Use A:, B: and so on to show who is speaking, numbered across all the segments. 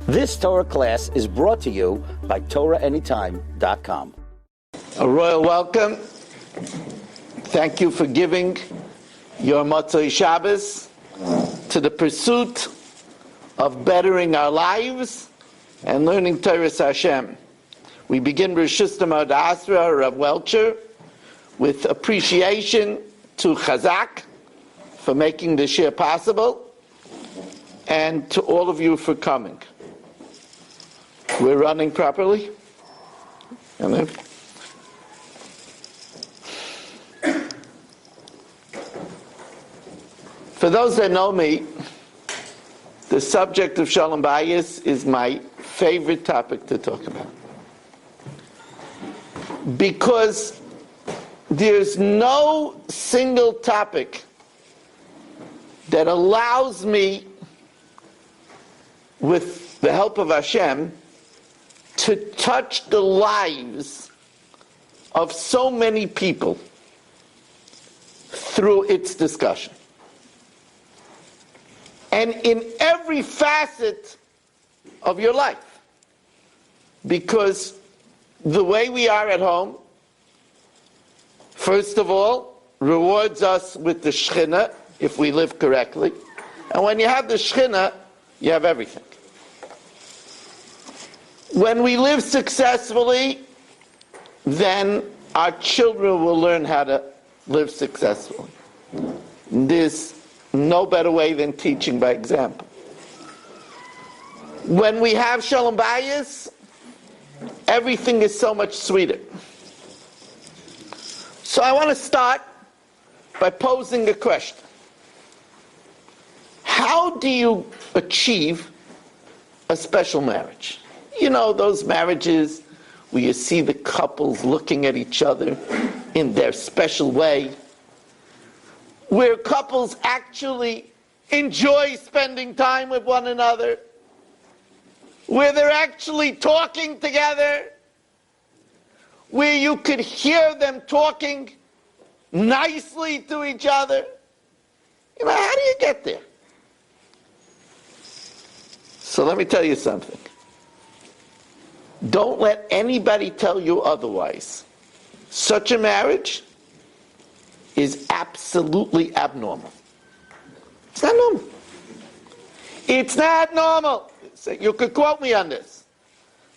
A: This Torah class is brought to you by TorahAnytime.com.
B: A royal welcome. Thank you for giving your Motzei Shabbos to the pursuit of bettering our lives and learning Torah Hashem. We begin Rishus Tamar Asra, Rav Welcher, with appreciation to Chazak for making this year possible, and to all of you for coming. We're running properly? For those that know me, the subject of Shalom Bayis is my favorite topic to talk about. Because there's no single topic that allows me, with the help of Hashem, to touch the lives of so many people through its discussion. And in every facet of your life. Because the way we are at home, first of all, rewards us with the Shekhinah, if we live correctly. And when you have the Shekhinah, you have everything. When we live successfully, then our children will learn how to live successfully. There's no better way than teaching by example. When we have Shalom Bayis, everything is so much sweeter. So I want to start by posing a question. How do you achieve a special marriage? You know, those marriages where you see the couples looking at each other in their special way, where couples actually enjoy spending time with one another, where they're actually talking together, where you could hear them talking nicely to each other. You know, how do you get there? So let me tell you something. Don't let anybody tell you otherwise. Such a marriage is absolutely abnormal. It's not normal. It's not normal. You could quote me on this.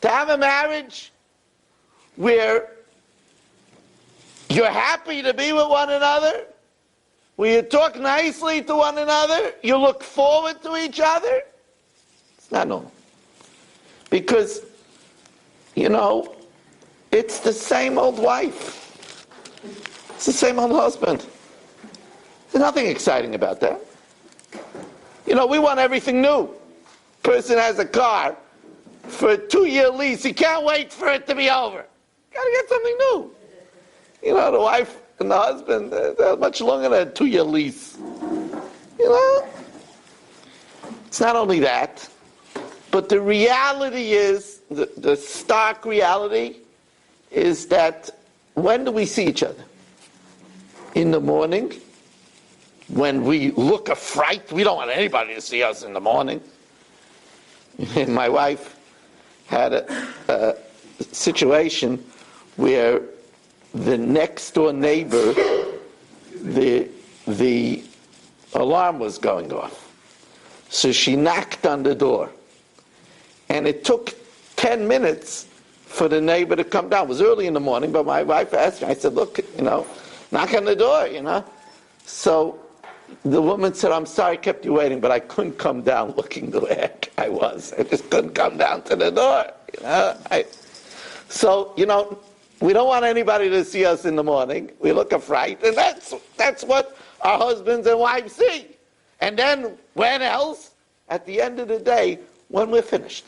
B: To have a marriage where you're happy to be with one another, where you talk nicely to one another, you look forward to each other, it's not normal. Because, you know, it's the same old wife. It's the same old husband. There's nothing exciting about that. You know, we want everything new. Person has a car for a 2-year lease. He can't wait for it to be over. Got to get something new. You know, the wife and the husband, they're much longer than a 2-year lease. You know? It's not only that, but the reality is, the stark reality is that when do we see each other? In the morning, when we look a fright. We don't want anybody to see us in the morning. And my wife had a situation where the next door neighbor, the alarm was going off. So she knocked on the door. And it took 10 minutes for the neighbor to come down. It was early in the morning, but my wife asked me, I said, look, you know, knock on the door, you know. So the woman said, I'm sorry I kept you waiting, but I couldn't come down looking the way I was. I just couldn't come down to the door, you know. So, you know, we don't want anybody to see us in the morning. We look a fright, and that's what our husbands and wives see. And then, when else? At the end of the day, when we're finished.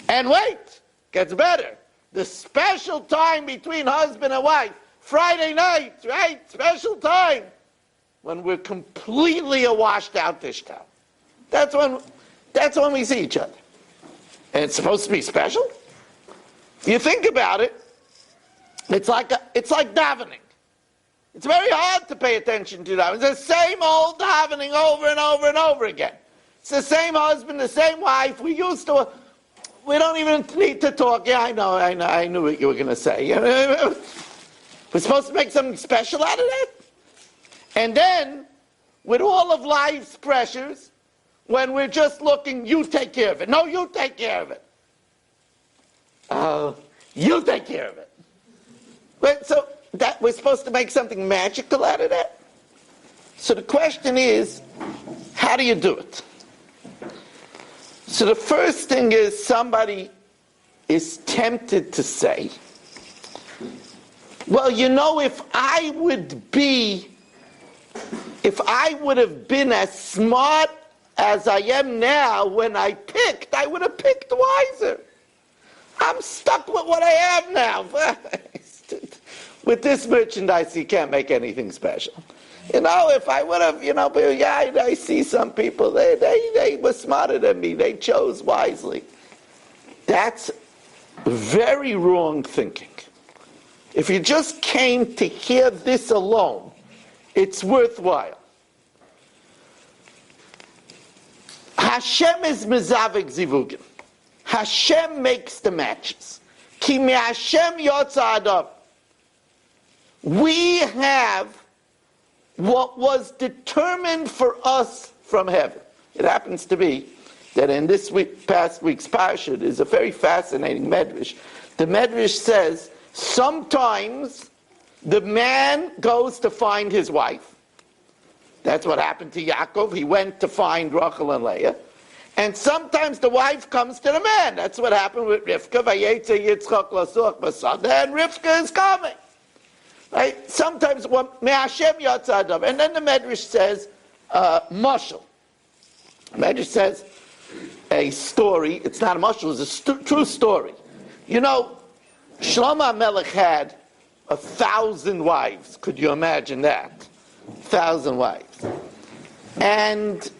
B: And wait, gets better. The special time between husband and wife, Friday night, right? Special time. When we're completely a washed out dish towel. That's when we see each other. And it's supposed to be special? If you think about it, it's like davening. It's very hard to pay attention to davening. It's the same old davening over and over and over again. It's the same husband, the same wife. We don't even need to talk. Yeah, I knew what you were going to say. We're supposed to make something special out of that? And then, with all of life's pressures, when we're just looking, you take care of it. No, you take care of it. You take care of it. But so that we're supposed to make something magical out of that? So the question is, how do you do it? So the first thing is somebody is tempted to say, well, if I would have been as smart as I am now when I picked, I would have picked wiser. I'm stuck with what I have now. With this merchandise, you can't make anything special. If I would have, I see some people, they were smarter than me. They chose wisely. That's very wrong thinking. If you just came to hear this alone, it's worthwhile. Hashem is mezavek zivugim. Hashem makes the matches. Ki me Hashem yotza adam. We have what was determined for us from heaven. It happens to be that in this past week's parsha is a very fascinating medrash. The medrash says sometimes the man goes to find his wife. That's what happened to Yaakov. He went to find Rachel and Leah. And sometimes the wife comes to the man. That's what happened with Rivka. Vayetze Yitzchak lasuach basada, and Rivka is coming. Right? Sometimes, me Hashem yotza adam. And then the Medrash says, mashal. The Medrash says a story. It's not a mashal, it's a true story. Shlomo HaMelech had 1,000 wives. Could you imagine that? 1,000 wives. And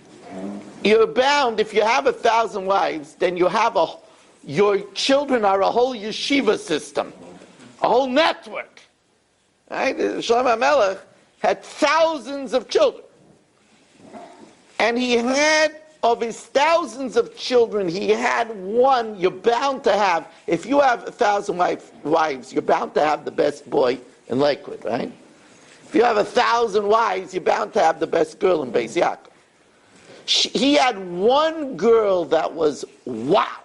B: you're bound, if you have 1,000 wives, then your children are a whole yeshiva system, a whole network. Right? Shlomo HaMelech had thousands of children. And he had, of his thousands of children, he had one you're bound to have. If you have 1,000 wives, you're bound to have the best boy in Lakewood, right? If you have 1,000 wives, you're bound to have the best girl in Beis Yaakov. He had one girl that was, wow,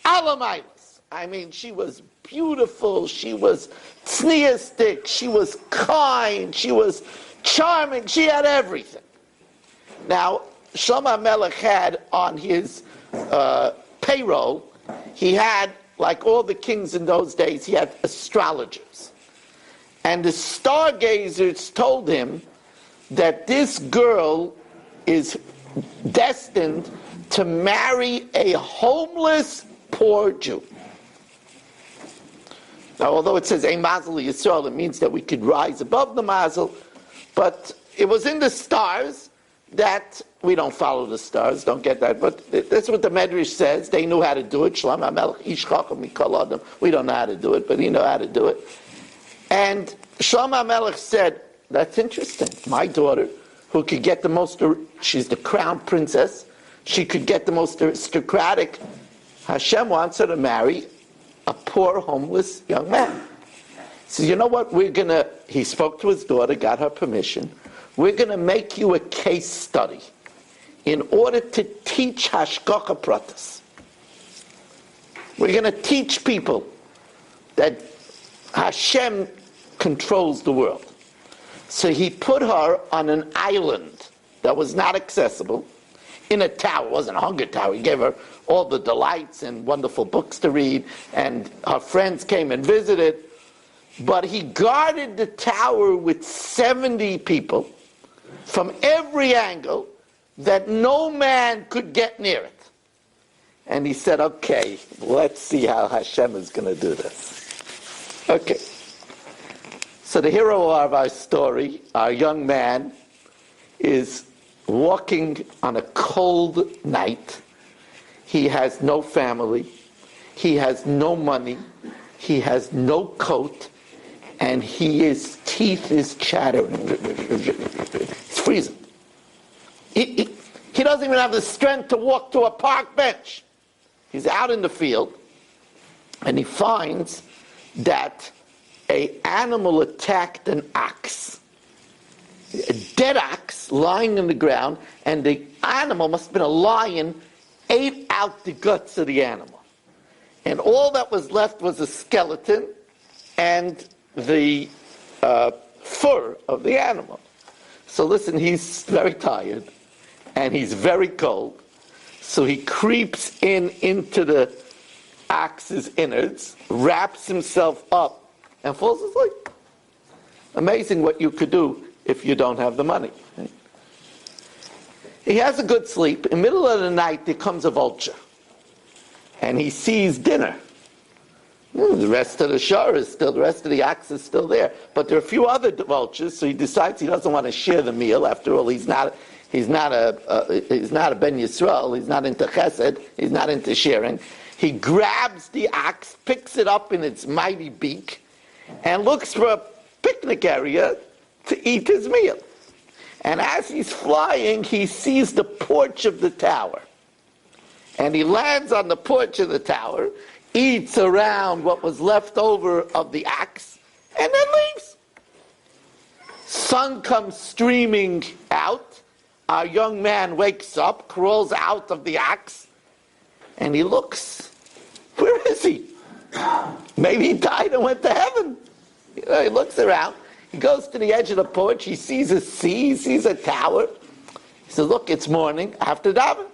B: Alamilas. I mean, she was beautiful, she was tzniistic, she was kind, she was charming, she had everything. Now, Shlomo HaMelech had on his payroll, he had, like all the kings in those days, he had astrologers. And the stargazers told him that this girl is destined to marry a homeless poor Jew. Now, although it says "Ein Mazel Yisrael," it means that we could rise above the Mazel, but it was in the stars that we don't follow the stars. Don't get that, but that's what the Medrash says. They knew how to do it. Shlomo HaMelech ish chacham mikol adam. We don't know how to do it, but he knew how to do it. And Shlomo HaMelech said, "That's interesting. My daughter, who could get the most, she's the crown princess, she could get the most aristocratic. Hashem wants her to marry a poor, homeless young man." He says, you know what, he spoke to his daughter, got her permission, we're going to make you a case study in order to teach Hashgacha Pratis. We're going to teach people that Hashem controls the world. So he put her on an island that was not accessible, in a tower. It wasn't a hunger tower. He gave her all the delights and wonderful books to read, and her friends came and visited. But he guarded the tower with 70 people from every angle that no man could get near it. And he said, okay, let's see how Hashem is going to do this. Okay. So the hero of our story, our young man, is walking on a cold night. He has no family. He has no money. He has no coat. And his teeth is chattering. It's freezing. He He doesn't even have the strength to walk to a park bench. He's out in the field, and he finds that an animal attacked an ox. A dead ox lying in the ground, and the animal, must have been a lion, ate out the guts of the animal. And all that was left was a skeleton and the fur of the animal. So listen, he's very tired, and he's very cold, so he creeps into the ox's innards, wraps himself up, and falls asleep. Amazing what you could do if you don't have the money. He has a good sleep. In the middle of the night, there comes a vulture, and he sees dinner. The rest of the shore is still, the rest of the ox is still there. But there are a few other vultures, so he decides he doesn't want to share the meal. After all, he's not a Ben Yisrael. He's not into chesed. He's not into sharing. He grabs the ox, picks it up in its mighty beak, and looks for a picnic area to eat his meal. And as he's flying, he sees the porch of the tower. And he lands on the porch of the tower, eats around what was left over of the ox, and then leaves. Sun comes streaming out. Our young man wakes up, crawls out of the ox, and he looks. Where is he? Maybe he died and went to heaven. He looks around. He goes to the edge of the porch. He sees a sea. He sees a tower. He says, look, it's morning. I have to daven.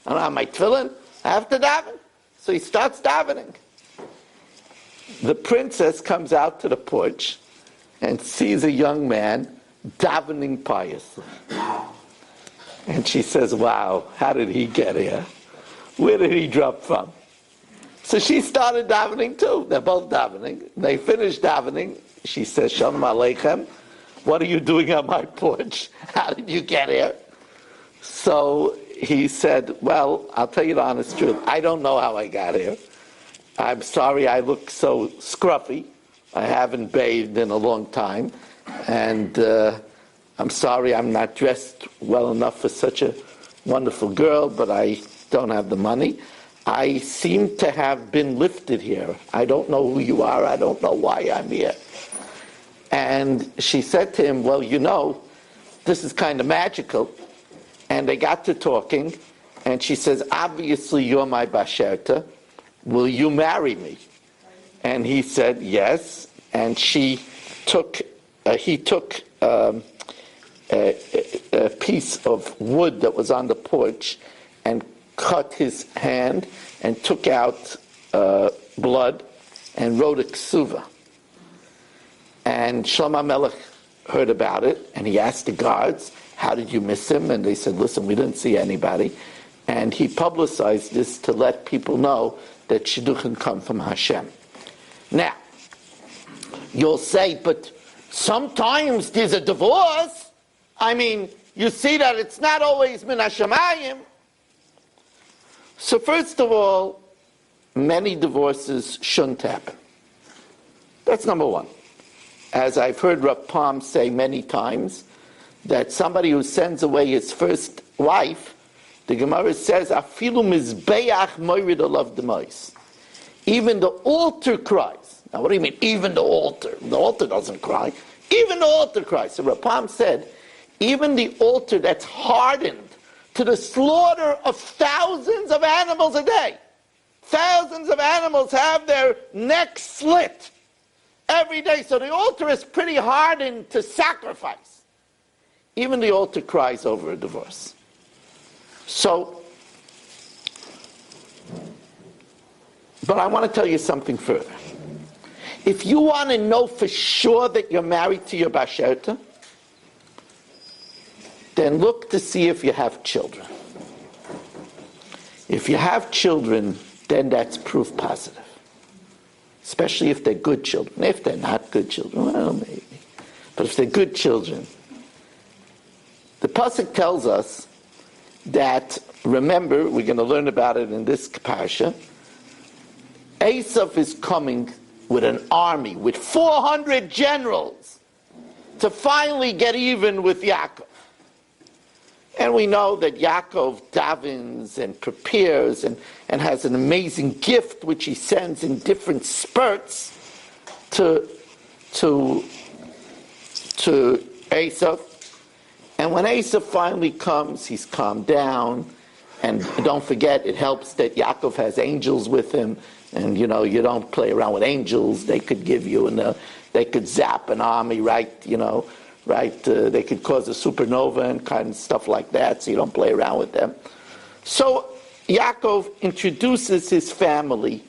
B: I don't have my tefillin. I have to daven. So he starts davening. The princess comes out to the porch and sees a young man davening piously. And she says, wow, how did he get here? Where did he drop from? So she started davening too. They're both davening. They finished davening. She says, Shalom Aleichem, what are you doing on my porch? How did you get here? So he said, well, I'll tell you the honest truth. I don't know how I got here. I'm sorry I look so scruffy. I haven't bathed in a long time. And I'm sorry I'm not dressed well enough for such a wonderful girl, but I don't have the money. I seem to have been lifted here. I don't know who you are. I don't know why I'm here. And she said to him, well, you know, this is kind of magical. And they got to talking, and she says, obviously you're my basherta. Will you marry me? And he said, yes. And he took a piece of wood that was on the porch and cut his hand and took out blood and wrote a ksuva. And Shlomo Melech heard about it, and he asked the guards, how did you miss him? And they said, listen, we didn't see anybody. And he publicized this to let people know that shidduchim come from Hashem. Now, you'll say, but sometimes there's a divorce. I mean, you see that it's not always min hashamayim. So first of all, many divorces shouldn't happen. That's number one. As I've heard Rav Palm say many times, that somebody who sends away his first wife, the Gemara says, "Afilu mizbeach moirid olav demois." Even the altar cries. Now, what do you mean? Even the altar? The altar doesn't cry. Even the altar cries. So Rav Palm said, even the altar that's hardened to the slaughter of thousands of animals a day. Thousands of animals have their necks slit every day. So the altar is pretty hardened to sacrifice. Even the altar cries over a divorce. So, but I want to tell you something further. If you want to know for sure that you're married to your basherta, then look to see if you have children. If you have children, then that's proof positive. Especially if they're good children. If they're not good children, well, maybe. But if they're good children, the pasuk tells us that, remember, we're going to learn about it in this parsha, Esav is coming with an army, with 400 generals, to finally get even with Yaakov. And we know that Yaakov davens and prepares and has an amazing gift which he sends in different spurts to Esav. And when Esav finally comes, he's calmed down. And don't forget, it helps that Yaakov has angels with him. And you don't play around with angels. They could give you, they could zap an army, right? They could cause a supernova and kind of stuff like that, so you don't play around with them. So Yaakov introduces his family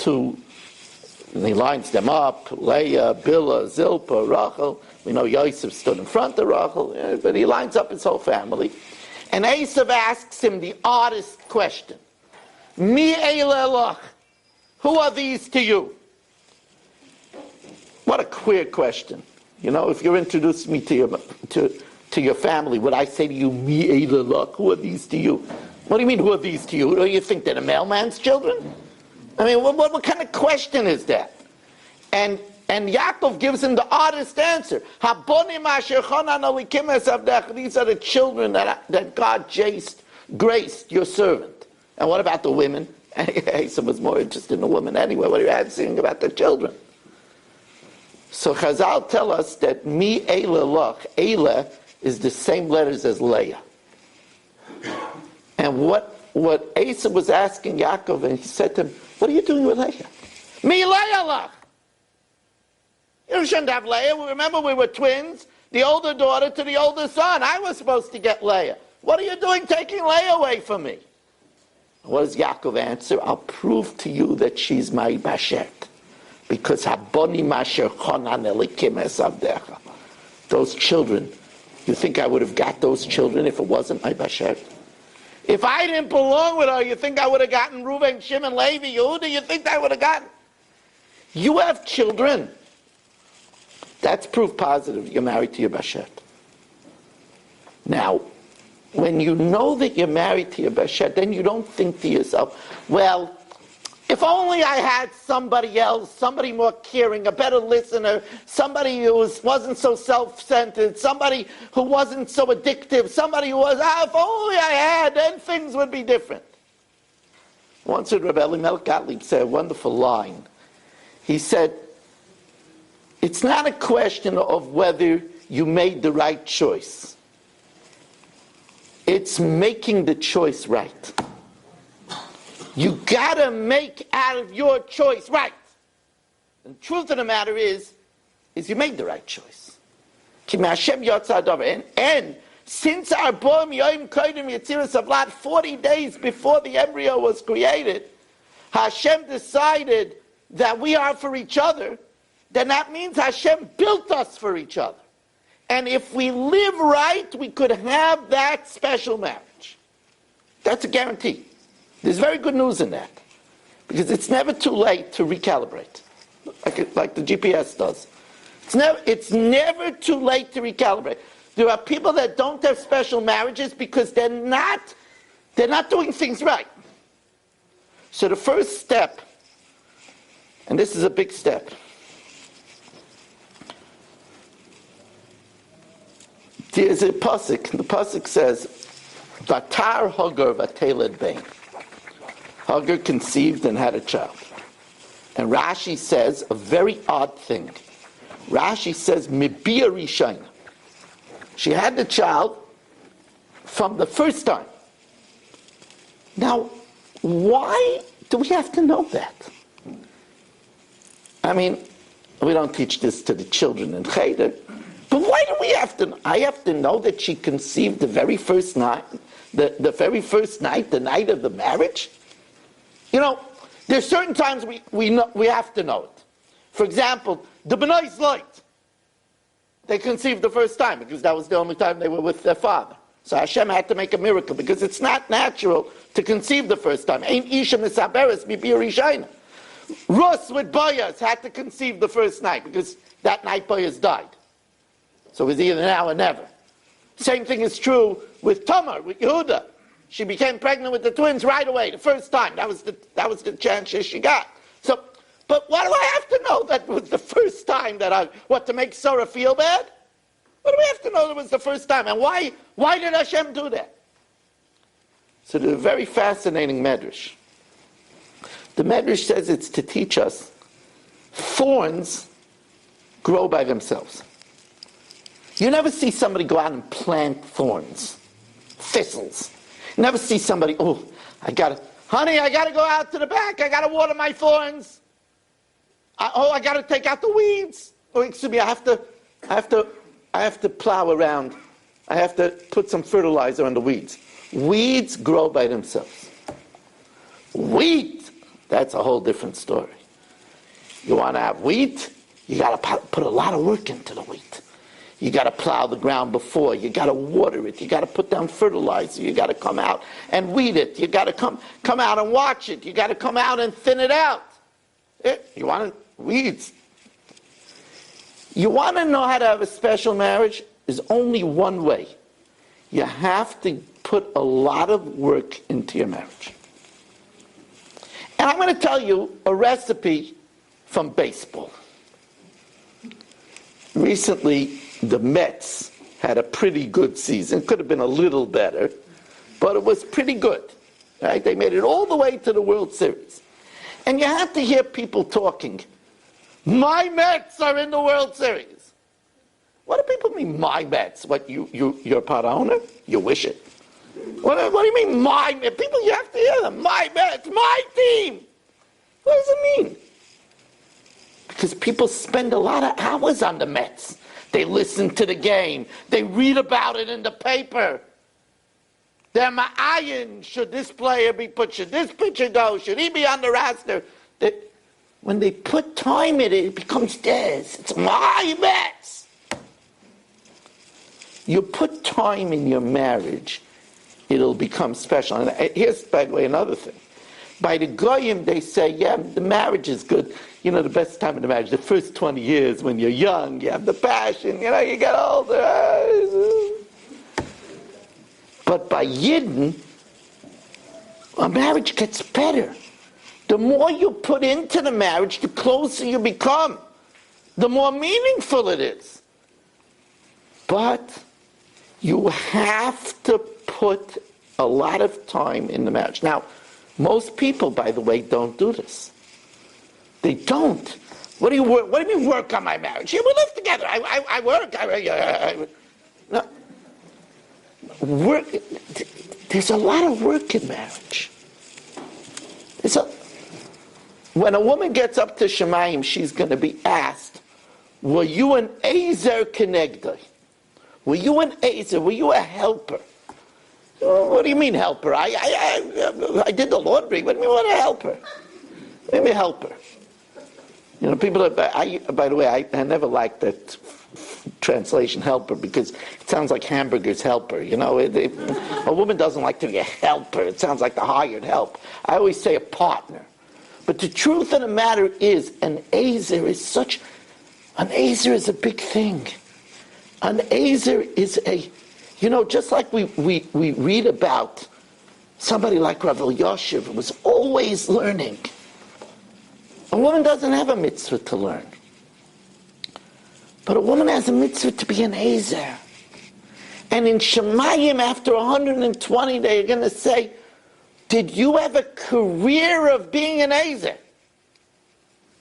B: and he lines them up: Leah, Bilhah, Zilpah, Rachel. We know Yosef stood in front of Rachel, but he lines up his whole family. And Esav asks him the oddest question: Mi eila lach? Who are these to you? What a queer question. If you're introducing me to your family, would I say to you, Mi eila lach? Who are these to you? What do you mean, who are these to you? Do you think they're the mailman's children? I mean, what kind of question is that? And Yaakov gives him the oddest answer. These are the children that God graced your servant. And what about the women? Esav was more interested in the women anyway. What are you asking about the children? So Chazal tell us that Mi eila lach, Eila is the same letters as Leah. And what Esav was asking Yaakov, and he said to him, what are you doing with Leah? Mi Leah lach. You shouldn't have Leah. Remember, we were twins. The older daughter to the older son. I was supposed to get Leah. What are you doing taking Leah away from me? What does Yaakov answer? I'll prove to you that she's my bashet. Because haboni masher chonan elikim esavdecha. Those children, you think I would have got those children if it wasn't my bashet? If I didn't belong with her, you think I would have gotten Reuven, Shimon, Levi, Yehuda? You think I would have gotten? You have children. That's proof positive you're married to your bashet. Now, when you know that you're married to your bashet, then you don't think to yourself, well, if only I had somebody else, somebody more caring, a better listener, somebody who wasn't so self-centered, somebody who wasn't so addictive, somebody who was, if only I had, then things would be different. Once Rabbi Elimelech Gottlieb said a wonderful line. He said, it's not a question of whether you made the right choice. It's making the choice right. You gotta make out of your choice right. And the truth of the matter is you made the right choice. And since our Boam Yom Kodim Yetziras Avlat, 40 days before the embryo was created, Hashem decided that we are for each other, then that means Hashem built us for each other. And if we live right, we could have that special marriage. That's a guarantee. There's very good news in that. Because it's never too late to recalibrate, like the GPS does. It's never too late to recalibrate. There are people that don't have special marriages because they're not doing things right. So the first step, and this is a big step, there's a pasuk. The pasuk says, "Vatar Hagar vateled bein." Hagar conceived and had a child. And Rashi says a very odd thing. Rashi says, "Mibia rishayna." She had the child from the first time. Now, why do we have to know that? I mean, we don't teach this to the children in Cheder. But why do we have to? I have to know that she conceived the very first night, the very first night, the night of the marriage. There's certain times we have to know it. For example, the Bnei Zloit, they conceived the first time because that was the only time they were with their father. So Hashem had to make a miracle because it's not natural to conceive the first time. Ein isha misaberes mibir rishayna. Rus with Boaz had to conceive the first night because that night Boaz died. So it was either now or never. Same thing is true with Tamar, with Yehuda. She became pregnant with the twins right away, the first time. That was the chance she got. So, but why do I have to know that was the first time to make Sarah feel bad? What do we have to know that it was the first time? And why did Hashem do that? So there's a very fascinating medrash. The medrash says it's to teach us thorns grow by themselves. You never see somebody go out and plant thorns, thistles. You never see somebody, I gotta go out to the back, I gotta water my thorns. I gotta take out the weeds. Excuse me, I have to plow around. I have to put some fertilizer on the weeds. Weeds grow by themselves. Wheat, that's a whole different story. You want to have wheat, you got to put a lot of work into the wheat. You got to plow the ground before. You got to water it. You got to put down fertilizer. You got to come out and weed it. You got to come out and watch it. You got to come out and thin it out. You want weeds. You want to know how to have a special marriage? There's only one way. You have to put a lot of work into your marriage. And I'm going to tell you a recipe from baseball. Recently, the Mets had a pretty good season. Could have been a little better, but it was pretty good. Right? They made it all the way to the World Series. And you have to hear people talking, my Mets are in the World Series. What do people mean, my Mets? What, you're a part owner? You wish it. What do you mean, my Mets? People, you have to hear them. My Mets, my team. What does it mean? Because people spend a lot of hours on the Mets. They listen to the game. They read about it in the paper. They're ma'ayin. Should this player be put? Should this pitcher go? Should he be on the roster? When they put time in it, it becomes theirs. It's my Mets. You put time in your marriage, it'll become special. And here's, by the way, another thing. By the Goyim, they say, yeah, the marriage is good. You know, the best time in the marriage, the first 20 years when you're young, you have the passion, you get older. But by Yidden, a marriage gets better. The more you put into the marriage, the closer you become. The more meaningful it is. But you have to put a lot of time in the marriage. Now, most people, by the way, don't do this. They don't. What do you mean work on my marriage? Yeah, we live together. I work. No. Work. There's a lot of work in marriage. When a woman gets up to Shemayim, she's going to be asked, were you an Ezer Kenegdai? Were you an Ezer? Were you a helper? What do you mean helper? I did the laundry. What do you mean what a helper? What do you mean helper? You know, people by the way, I never liked that translation helper because it sounds like hamburger's helper. You know, a woman doesn't like to be a helper. It sounds like the hired help. I always say a partner. But the truth of the matter is, an Ezer is a big thing. An Ezer is just like we read about somebody like Rav Elyashiv who was always learning. A woman doesn't have a mitzvah to learn. But a woman has a mitzvah to be an Ezer. And in Shemayim, after 120, they're going to say, did you have a career of being an Ezer?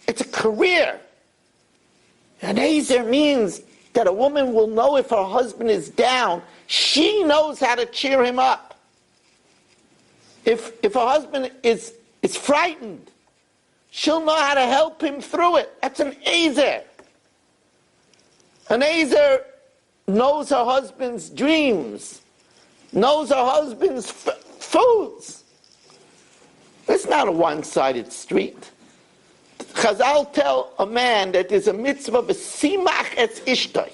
B: It's a career. An Ezer means that a woman will know if her husband is down, she knows how to cheer him up. If her husband is frightened, she'll know how to help him through it. That's an Ezer. An Ezer knows her husband's dreams, knows her husband's foods. It's not a one-sided street. Chazal tell a man that there's a mitzvah b'simach es ishtoi,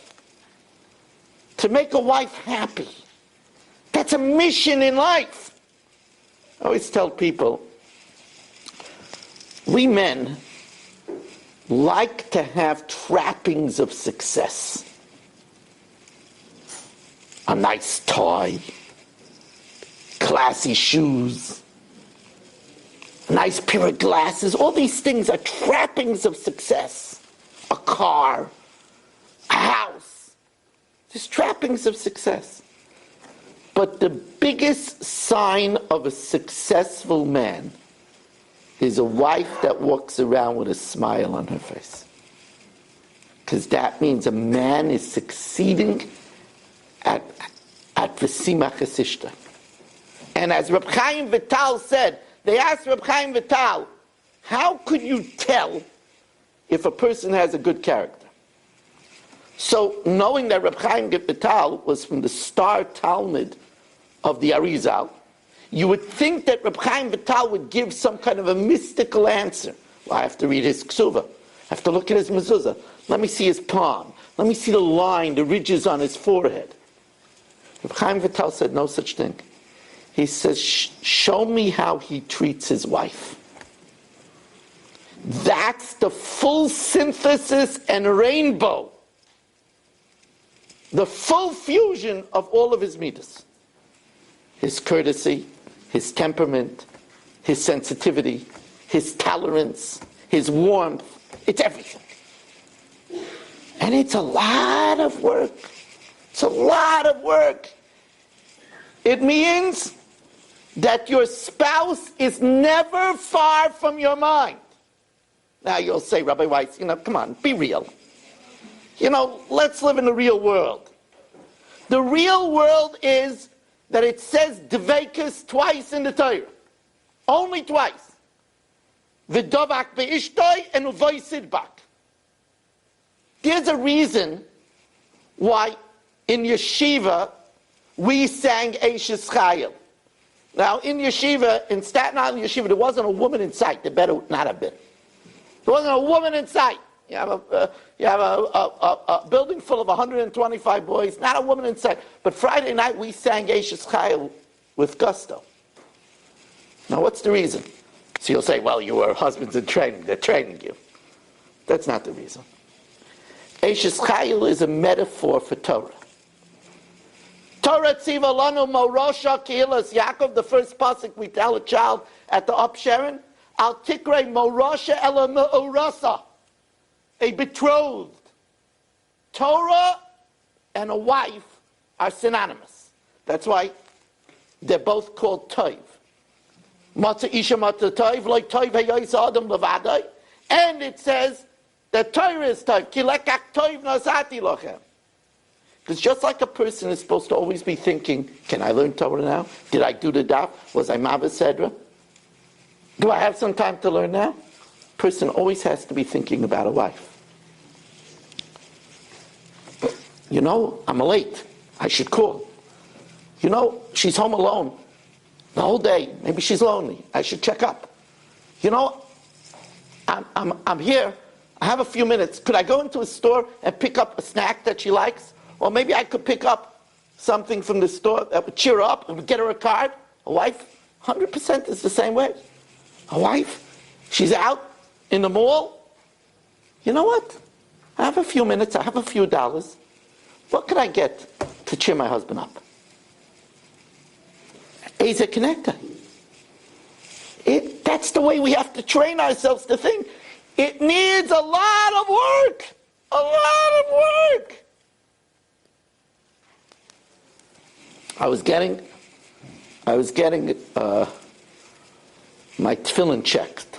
B: to make a wife happy. That's a mission in life. I always tell people, we men like to have trappings of success. A nice toy, classy shoes, a nice pair of glasses. All these things are trappings of success. A car, a house. There's trappings of success. But the biggest sign of a successful man is a wife that walks around with a smile on her face. Because that means a man is succeeding at V'simach Esishta. And as Reb Chaim Vital said, they asked Reb Chaim Vital, how could you tell if a person has a good character? So knowing that Reb Chaim Vital was from the star Talmud of the Arizal, you would think that Reb Chaim Vital would give some kind of a mystical answer. Well, I have to read his ksuva. I have to look at his mezuzah. Let me see his palm. Let me see the line, the ridges on his forehead. Reb Chaim Vital said no such thing. He says, show me how he treats his wife. That's the full synthesis and rainbow. The full fusion of all of his midas. His courtesy, his temperament, his sensitivity, his tolerance, his warmth. It's everything. And it's a lot of work. It's a lot of work. It means that your spouse is never far from your mind. Now you'll say, Rabbi Weiss, come on, be real. Let's live in the real world. The real world is that it says Dveikus twice in the Torah. Only twice. V'dovak be'ishtoi and uvoisidbak. There's a reason why in yeshiva we sang Eishes Chayil. Now, in yeshiva, in Staten Island yeshiva, there wasn't a woman in sight. There better not have been. There wasn't a woman in sight. You have a building full of 125 boys, not a woman in sight. But Friday night, we sang Eishes Chayil with gusto. Now, what's the reason? So you'll say, well, you were husbands in training. They're training you. That's not the reason. Eishes Chayil is a metaphor for Torah. Torah tziva lanu morosha kihilas Yaakov, the first pasuk we tell a child at the upsharon, al tikrei morosha ela me'orasa, a betrothed. Torah and a wife are synonymous. That's why they're both called toiv. Matzah isha matzah toiv, like toiv hayos adam levadai, and it says that Torah is toiv. Ki lekach toiv nasati lochem. Because just like a person is supposed to always be thinking, can I learn Torah now? Did I do the daf? Was I Mabas Sedra? Do I have some time to learn now? A person always has to be thinking about a wife. I'm late. I should call. She's home alone the whole day. Maybe she's lonely. I should check up. I'm here. I have a few minutes. Could I go into a store and pick up a snack that she likes? Or maybe I could pick up something from the store that would cheer her up and would get her a card. A wife, 100% is the same way. A wife, she's out in the mall. You know what? I have a few minutes, I have a few dollars. What can I get to cheer my husband up? He's a connector. That's the way we have to train ourselves to think. It needs a lot of work. A lot of work. I was getting my tefillin checked.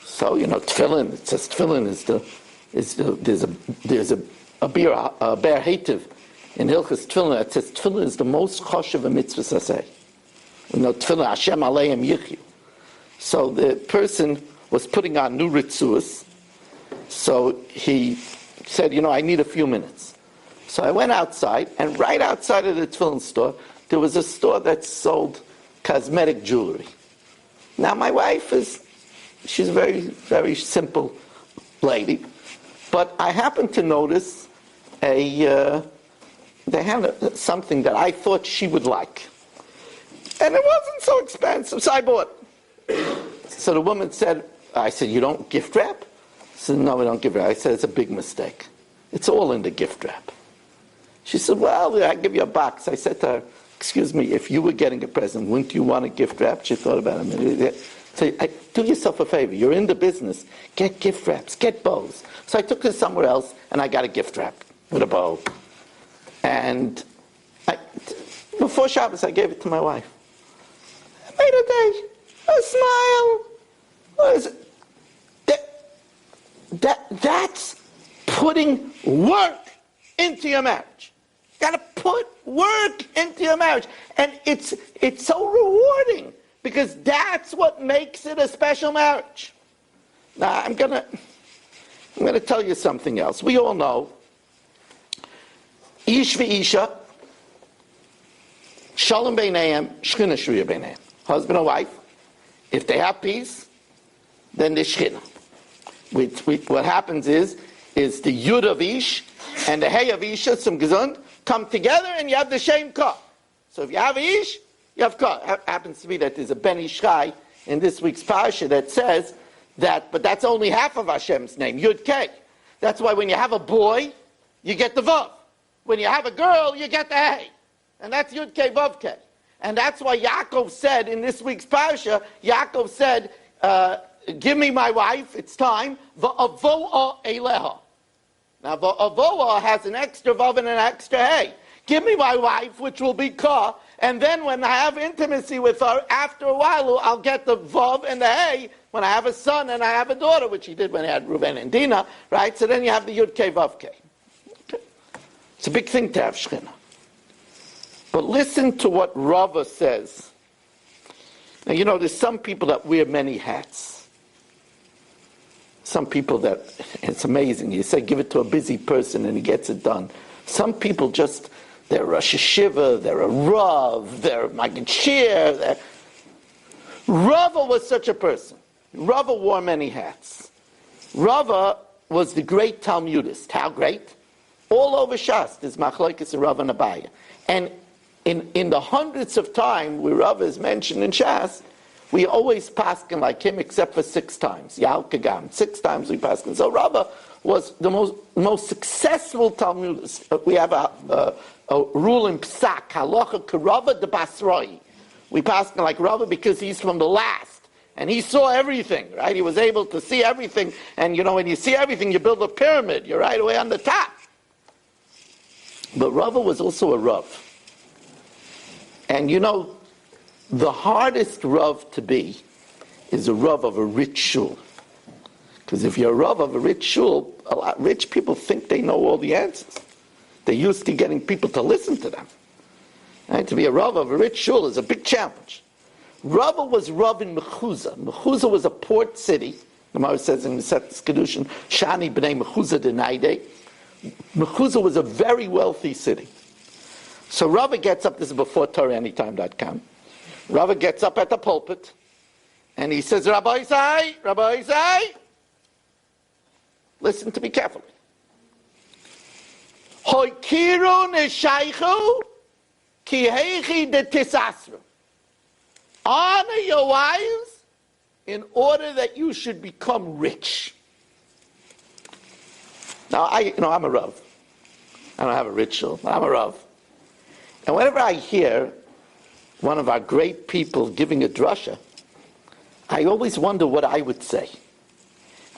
B: So tefillin. It says tefillin there's a bear hativ in Hilchos Tefillin that says tefillin is the most choshev of mitzvahs aseh. Tefillin Hashem aleim yichyu. So the person was putting on new ritzuos. So he said, I need a few minutes. So I went outside, and right outside of the tefillin store, there was a store that sold cosmetic jewelry. Now my wife she's a very, very simple lady, but I happened to notice they had something that I thought she would like. And it wasn't so expensive, so I bought. So the woman said, I said, you don't gift wrap? She said, no, we don't gift wrap. I said, it's a big mistake. It's all in the gift wrap. She said, well, I give you a box. I said to her, excuse me, if you were getting a present, wouldn't you want a gift wrap? She thought about it a minute. So do yourself a favor. You're in the business. Get gift wraps. Get bows. So I took her somewhere else, and I got a gift wrap. with a bow. And before Shabbos, I gave it to my wife. I made a day, a smile. What is it? That's putting work into your marriage. You got to put work into your marriage. And it's so rewarding because that's what makes it a special marriage. Now, I'm gonna tell you something else. We all know Ish v'isha, Shalom beineim, Shechina shruya beineim. Husband and wife, if they have peace, then there's Shechina. What happens is the Yud of Ish and the Hey of Isha, some Gesund, come together and you have the Shem Ka. So if you have Ish, you have Ka. Happens to be that there's a Ben Ishchai in this week's Parsha that says that, but that's only half of Hashem's name, Yud Kei. That's why when you have a boy, you get the Vav. When you have a girl, you get the Hey. And that's Yud Kei Vav Kei. And that's why Yaakov said in this week's Parsha, Yaakov said, give me my wife, it's time, va'avoa eleha. Now, va'avoa has an extra Vav and an extra Hey. Give me my wife, which will be Ka, and then when I have intimacy with her, after a while, I'll get the Vav and the Hey when I have a son and I have a daughter, which he did when he had Reuven and Dinah, right? So then you have the Yud Kei Vav Kei. Okay. It's a big thing to have Shechina. But listen to what Rava says. Now, you know, there's some people that wear many hats. Some people that, it's amazing. You say, give it to a busy person and he gets it done. Some people just, they're a Rosh Hashiva, they're a Rav, they're a Maggid Shir. Rava was such a person. Rava wore many hats. Rava was the great Talmudist. How great? All over Shas, there's Machlokes and Rava and Abaya. And in the hundreds of times where Rava is mentioned in Shas, we always paskin like him except for 6 times. Yal Kagam. 6 times we paskin. So Rava was the most successful Talmudist. We have a rule in Psak, Halacha Karava de Basroi. We paskin like Rava because he's from the last. And he saw everything, right? He was able to see everything. And you know, when you see everything, you build a pyramid. You're right away on the top. But Rava was also a Rav. And you know, the hardest Rav to be is a Rav of a rich shul. Because if you're a Rav of a rich shul, a lot rich people think they know all the answers. They're used to getting people to listen to them. Right? To be a Rav of a rich shul is a big challenge. Rava was Rav in Mechuzah. Mechuzah was a port city. The Gemara says in Maseches Kedushin, Shani b'nei Mechuzah denaide. Mechuzah was a very wealthy city. So Rava gets up, this is before TorahAnytime.com. Rava gets up at the pulpit and he says, Rabbi Isai, listen to me carefully. Hoikiru neshaychu ki heichi de tisasru. Honor your wives in order that you should become rich. Now, I'm a Rav. I don't have a ritual. I'm a Rav. And whenever I hear one of our great people giving a drasha, I always wonder what I would say.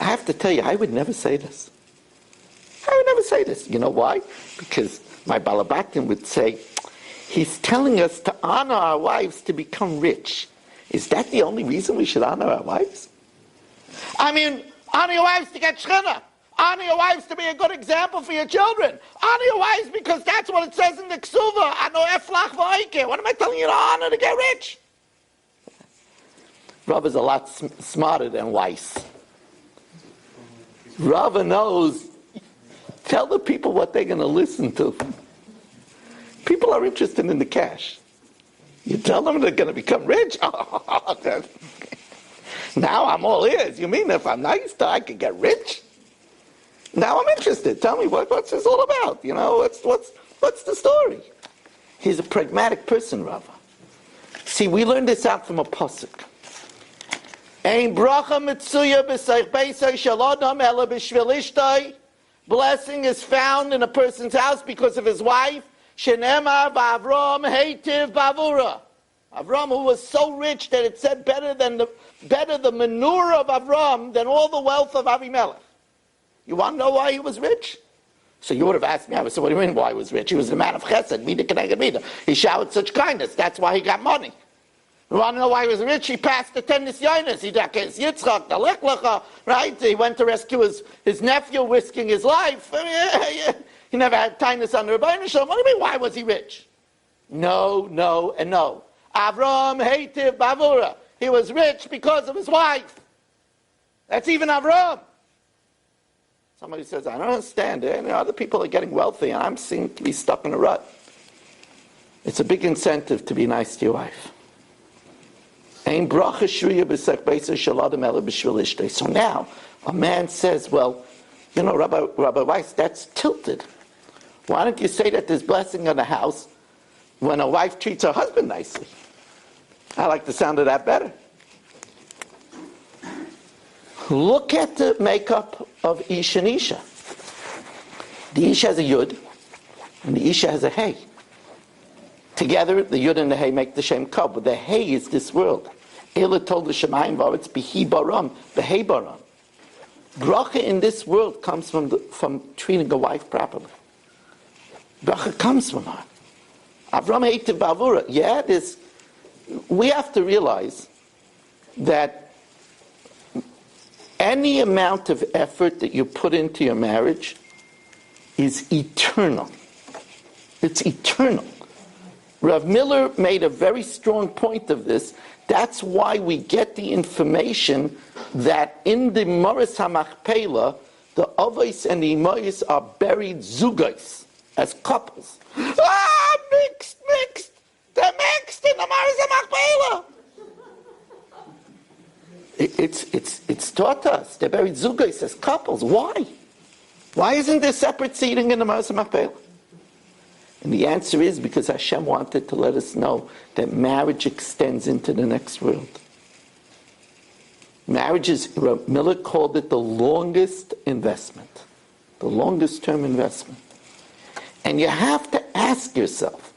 B: I have to tell you, I would never say this. I would never say this. You know why? Because my Balabatim would say, he's telling us to honor our wives to become rich. Is that the only reason we should honor our wives? I mean, honor your wives to get Shechina. Honor your wives to be a good example for your children. Honor your wives because that's what it says in the Ksuva. Ano eflach v'oike. What am I telling you to honor to get rich? Rav is a lot smarter than Weiss. Rav knows, tell the people what they're going to listen to. People are interested in the cash. You tell them they're going to become rich? Now I'm all ears. You mean if I'm nice, I can get rich? Now I'm interested. Tell me what's this all about? You know, what's the story? He's a pragmatic person, Rava. See, we learned this out from a pasuk. Ein bracha mitzuya b'seich beisay shalodam ela b'shvil ishtay. Blessing is found in a person's house because of his wife. Shenemar ba'Avram heitiv ba'avura. Avram, who was so rich that it said better the menorah of Avram than all the wealth of Avimelech. You want to know why he was rich? So you would have asked me, I would say, what do you mean why he was rich? He was a man of chesed, mida keneged mida. He showered such kindness. That's why he got money. You want to know why he was rich? He passed the 10 nisyonos. He did Yitzchak, the Lech Lecha, right? He went to rescue his nephew, risking his life. He never had kindness under a Rebbeinu Shalom. What do you mean, why was he rich? No, no, and no. Avram hated Bavura. He was rich because of his wife. That's even Avram. Somebody says, I don't understand. Other people are getting wealthy, and I'm seem to be stuck in a rut. It's a big incentive to be nice to your wife. So now, a man says, well, Rabbi Weiss, that's tilted. Why don't you say that there's blessing on the house when a wife treats her husband nicely? I like the sound of that better. Look at the makeup of Ish and Isha. The Ish has a Yud, and the Isha has a Hey. Together, the Yud and the Hey make the Shem Kab, but the Hey is this world. Ela told the Shemayim Varetz, Behi Baram, Behei Baram. Bracha in this world comes from treating a wife properly. Bracha comes from her. Avram hated Bavura. Yeah, we have to realize that any amount of effort that you put into your marriage is eternal. It's eternal. Rav Miller made a very strong point of this. That's why we get the information that in the Moris HaMachpelah, the Avos and the Imayis are buried zugais, as couples. Mixed! They're mixed in the Moris HaMachpelah! It's taught us. They're buried zugais as couples. Why? Why isn't there separate seating in the Moris HaMachpelah? And the answer is because Hashem wanted to let us know that marriage extends into the next world. Marriage is, Miller called it the longest investment, the longest term investment. And you have to ask yourself,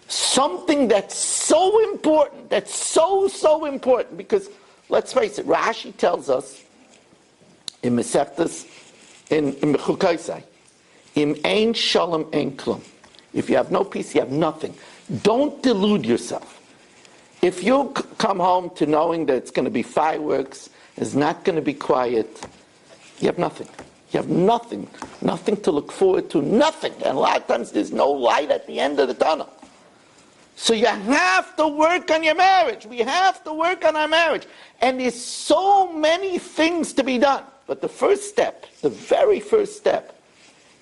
B: something that's so important, that's so important, because let's face it, Rashi tells us in Mesechtas, in Mechukaisai, Im ein shalom ein klum. If you have no peace, you have nothing. Don't delude yourself. If you come home to knowing that it's going to be fireworks, it's not going to be quiet, you have nothing. You have nothing. Nothing to look forward to. Nothing. And a lot of times there's no light at the end of the tunnel. So you have to work on your marriage. We have to work on our marriage. And there's so many things to be done. But the first step, the very first step,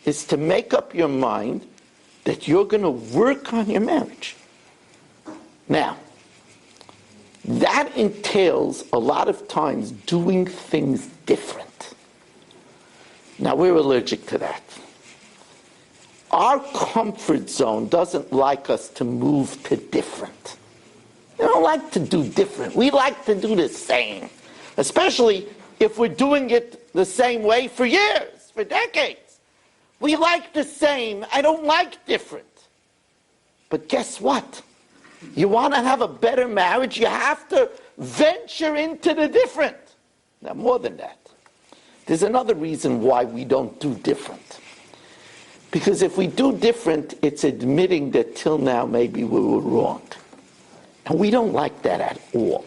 B: is to make up your mind that you're going to work on your marriage. Now, that entails a lot of times doing things different. Now, we're allergic to that. Our comfort zone doesn't like us to move to different. We don't like to do different. We like to do the same, especially if we're doing it the same way for years, for decades. We like the same. I don't like different. But guess what? You want to have a better marriage, you have to venture into the different. Now, more than that, there's another reason why we don't do different. Because if we do different, it's admitting that till now maybe we were wrong. And we don't like that at all.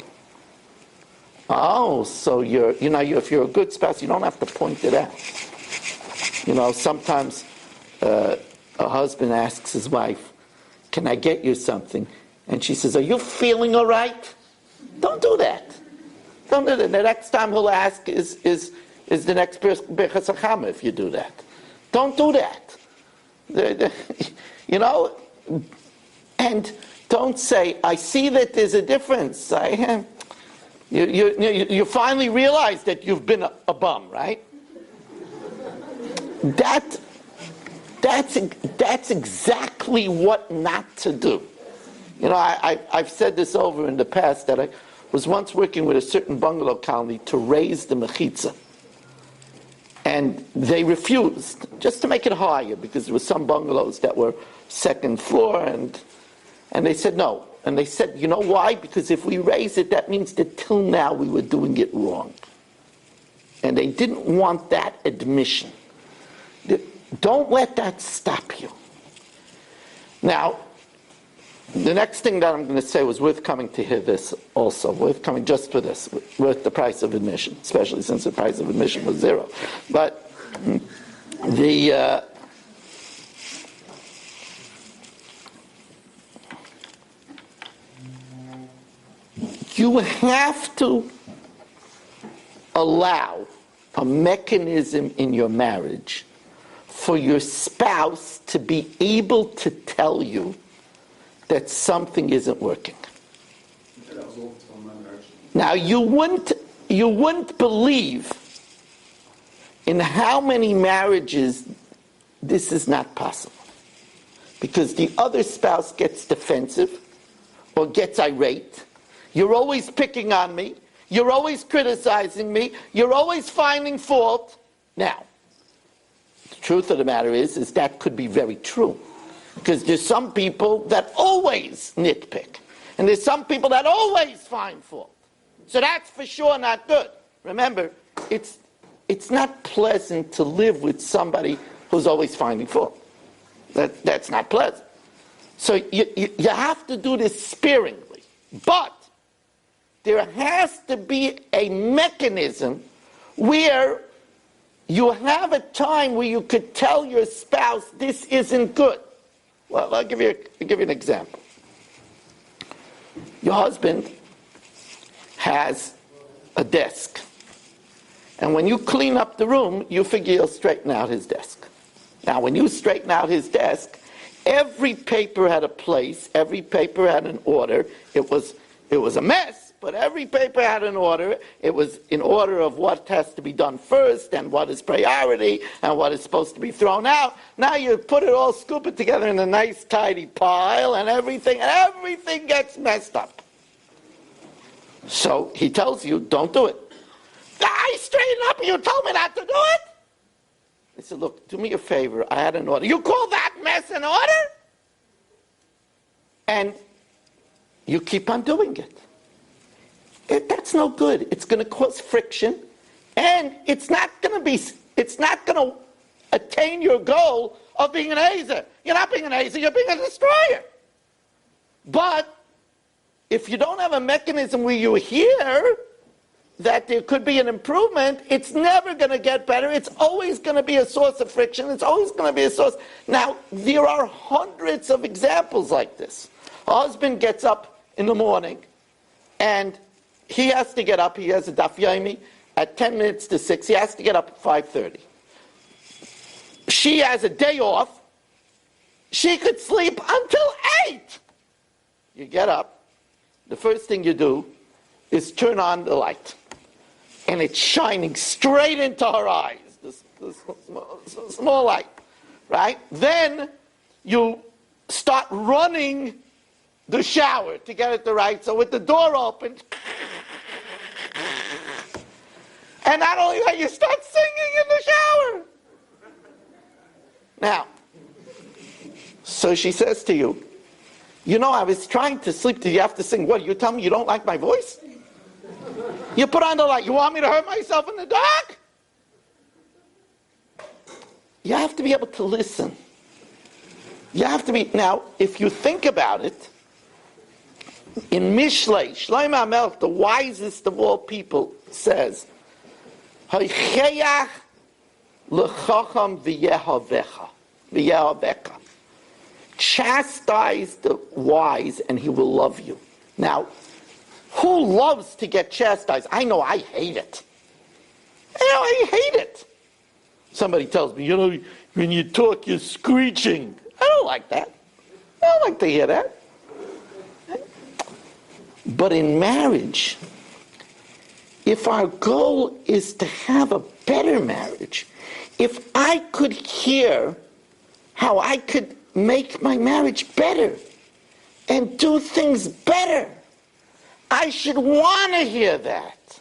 B: Oh, so if you're a good spouse, you don't have to point it out. Sometimes a husband asks his wife, can I get you something? And she says, are you feeling all right? Don't do that. Don't do that. The next time he'll ask is the next Birchas HaChama if you do that. Don't do that. And don't say, I see that there's a difference. You finally realize that you've been a bum, right? That's exactly what not to do. I've said this over in the past that I was once working with a certain bungalow colony to raise the mechitza. And they refused, just to make it higher, because there were some bungalows that were second floor, and they said no. And they said, you know why? Because if we raise it, that means that till now we were doing it wrong. And they didn't want that admission. don't let that stop you. Now, the next thing that I'm going to say was worth coming to hear this also, worth coming just for this, worth the price of admission, especially since the price of admission was zero. But you have to allow a mechanism in your marriage for your spouse to be able to tell you that something isn't working. Now, you wouldn't believe in how many marriages this is not possible. Because the other spouse gets defensive or gets irate. You're always picking on me. You're always criticizing me. You're always finding fault. Now, the truth of the matter is that could be very true. Because there's some people that always nitpick. And there's some people that always find fault. So that's for sure not good. Remember, it's not pleasant to live with somebody who's always finding fault. That's not pleasant. So you have to do this sparingly. But there has to be a mechanism where you have a time where you could tell your spouse, this isn't good. Well, I'll give you an example. Your husband has a desk. And when you clean up the room, you figure you'll straighten out his desk. Now, when you straighten out his desk, every paper had a place, every paper had an order. It was a mess, but every paper had an order. It was in order of what has to be done first and what is priority and what is supposed to be thrown out. Now you put it all, scoop it together in a nice tidy pile and everything gets messed up. So he tells you, don't do it. I straightened up and you told me not to do it? I said, look, do me a favor. I had an order. You call that mess an order? And you keep on doing it. That's no good. It's going to cause friction, and it's not going to attain your goal of being an azer. You're not being an azer, you're being a destroyer. But if you don't have a mechanism where you hear that there could be an improvement, it's never going to get better. It's always going to be a source of friction. It's always going to be a source. Now, there are hundreds of examples like this. A husband gets up in the morning, and he has to get up. He has a daf yomi at 10 minutes to 6. He has to get up at 5:30. She has a day off. She could sleep until 8. You get up. The first thing you do is turn on the light. And it's shining straight into her eyes, this small light, right? Then you start running the shower to get it the right, so with the door open, and not only that, you start singing in the shower. Now, so she says to you, I was trying to sleep. Did you have to sing? What, you tell me you don't like my voice? You put on the light. You want me to hurt myself in the dark? You have to be able to listen. You have to be... Now, if you think about it, in Mishlei, Shlomo HaMelech, the wisest of all people, says, Hoicheach l'chacham v'yehaveka. Chastise the wise and he will love you. Now, who loves to get chastised? I know I hate it. I hate it. Somebody tells me, when you talk, you're screeching. I don't like that. I don't like to hear that. But in marriage, if our goal is to have a better marriage, if I could hear how I could make my marriage better and do things better, I should want to hear that.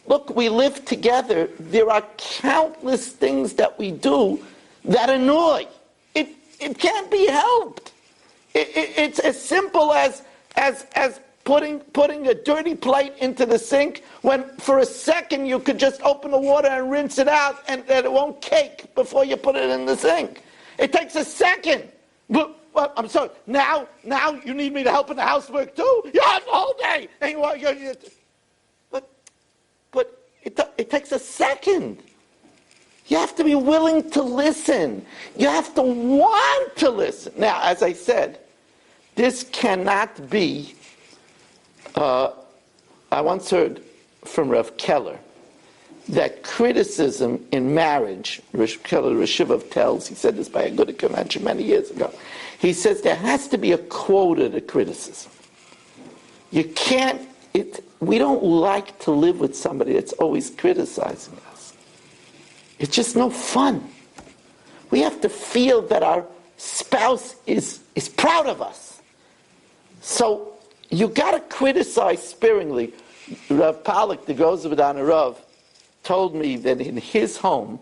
B: Look, we live together. There are countless things that we do that annoy. It can't be helped. It's as simple as putting a dirty plate into the sink when for a second you could just open the water and rinse it out and it won't cake before you put it in the sink. It takes a second. But, I'm sorry. Now you need me to help in the housework too? You have the whole day. And but it takes a second. You have to be willing to listen. You have to want to listen. Now, as I said, this cannot be. I once heard from Rav Keller that criticism in marriage, Rav Keller, Rosh Yeshiva tells, he said this by a good convention many years ago, he says there has to be a quota to criticism. You can't, we don't like to live with somebody that's always criticizing us. It's just no fun. We have to feel that our spouse is proud of us. So you got to criticize sparingly. Rav Pollack, the Gozevadana Rav, told me that in his home,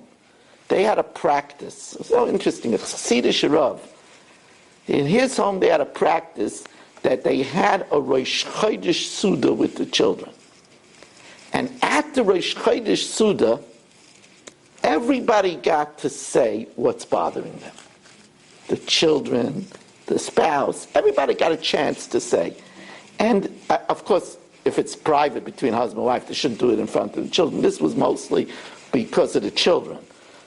B: they had a practice. It was so interesting. It's Chassidish Rav. In his home, they had a practice that they had a Rosh Chodesh Suda with the children. And at the Rosh Chodesh Suda, everybody got to say what's bothering them. The children, the spouse, everybody got a chance to say. And, of course, if it's private between husband and wife, they shouldn't do it in front of the children. This was mostly because of the children.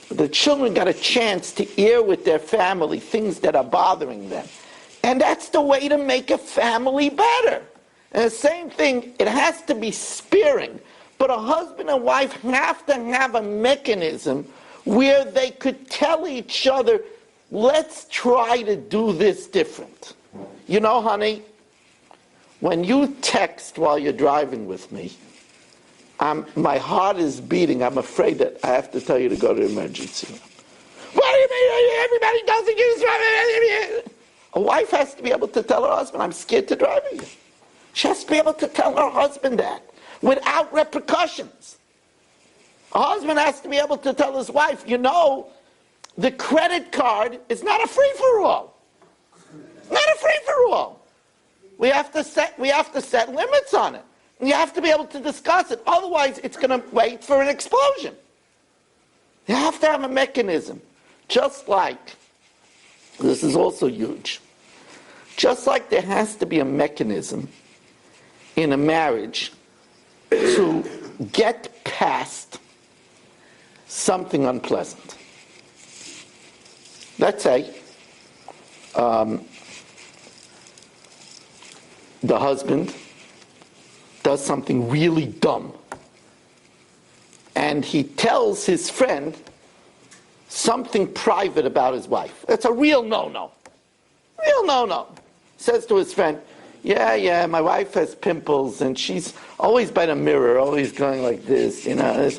B: But the children got a chance to air with their family things that are bothering them. And that's the way to make a family better. And the same thing, it has to be sparing. But a husband and wife have to have a mechanism where they could tell each other, let's try to do this different. You know, honey, when you text while you're driving with me, my heart is beating. I'm afraid that I have to tell you to go to the emergency room. What do you mean? Everybody does it. A wife has to be able to tell her husband, I'm scared to drive with you. She has to be able to tell her husband that without repercussions. A husband has to be able to tell his wife, you know, the credit card is not a free-for-all. Not a free-for-all. We have to set limits on it. And you have to be able to discuss it. Otherwise, it's going to wait for an explosion. You have to have a mechanism. Just like, this is also huge, just like there has to be a mechanism in a marriage to get past something unpleasant. Let's say the husband does something really dumb, and he tells his friend something private about his wife. It's a real no-no. Real no-no. Says to his friend, yeah, my wife has pimples, and she's always by the mirror, always going like this, you know.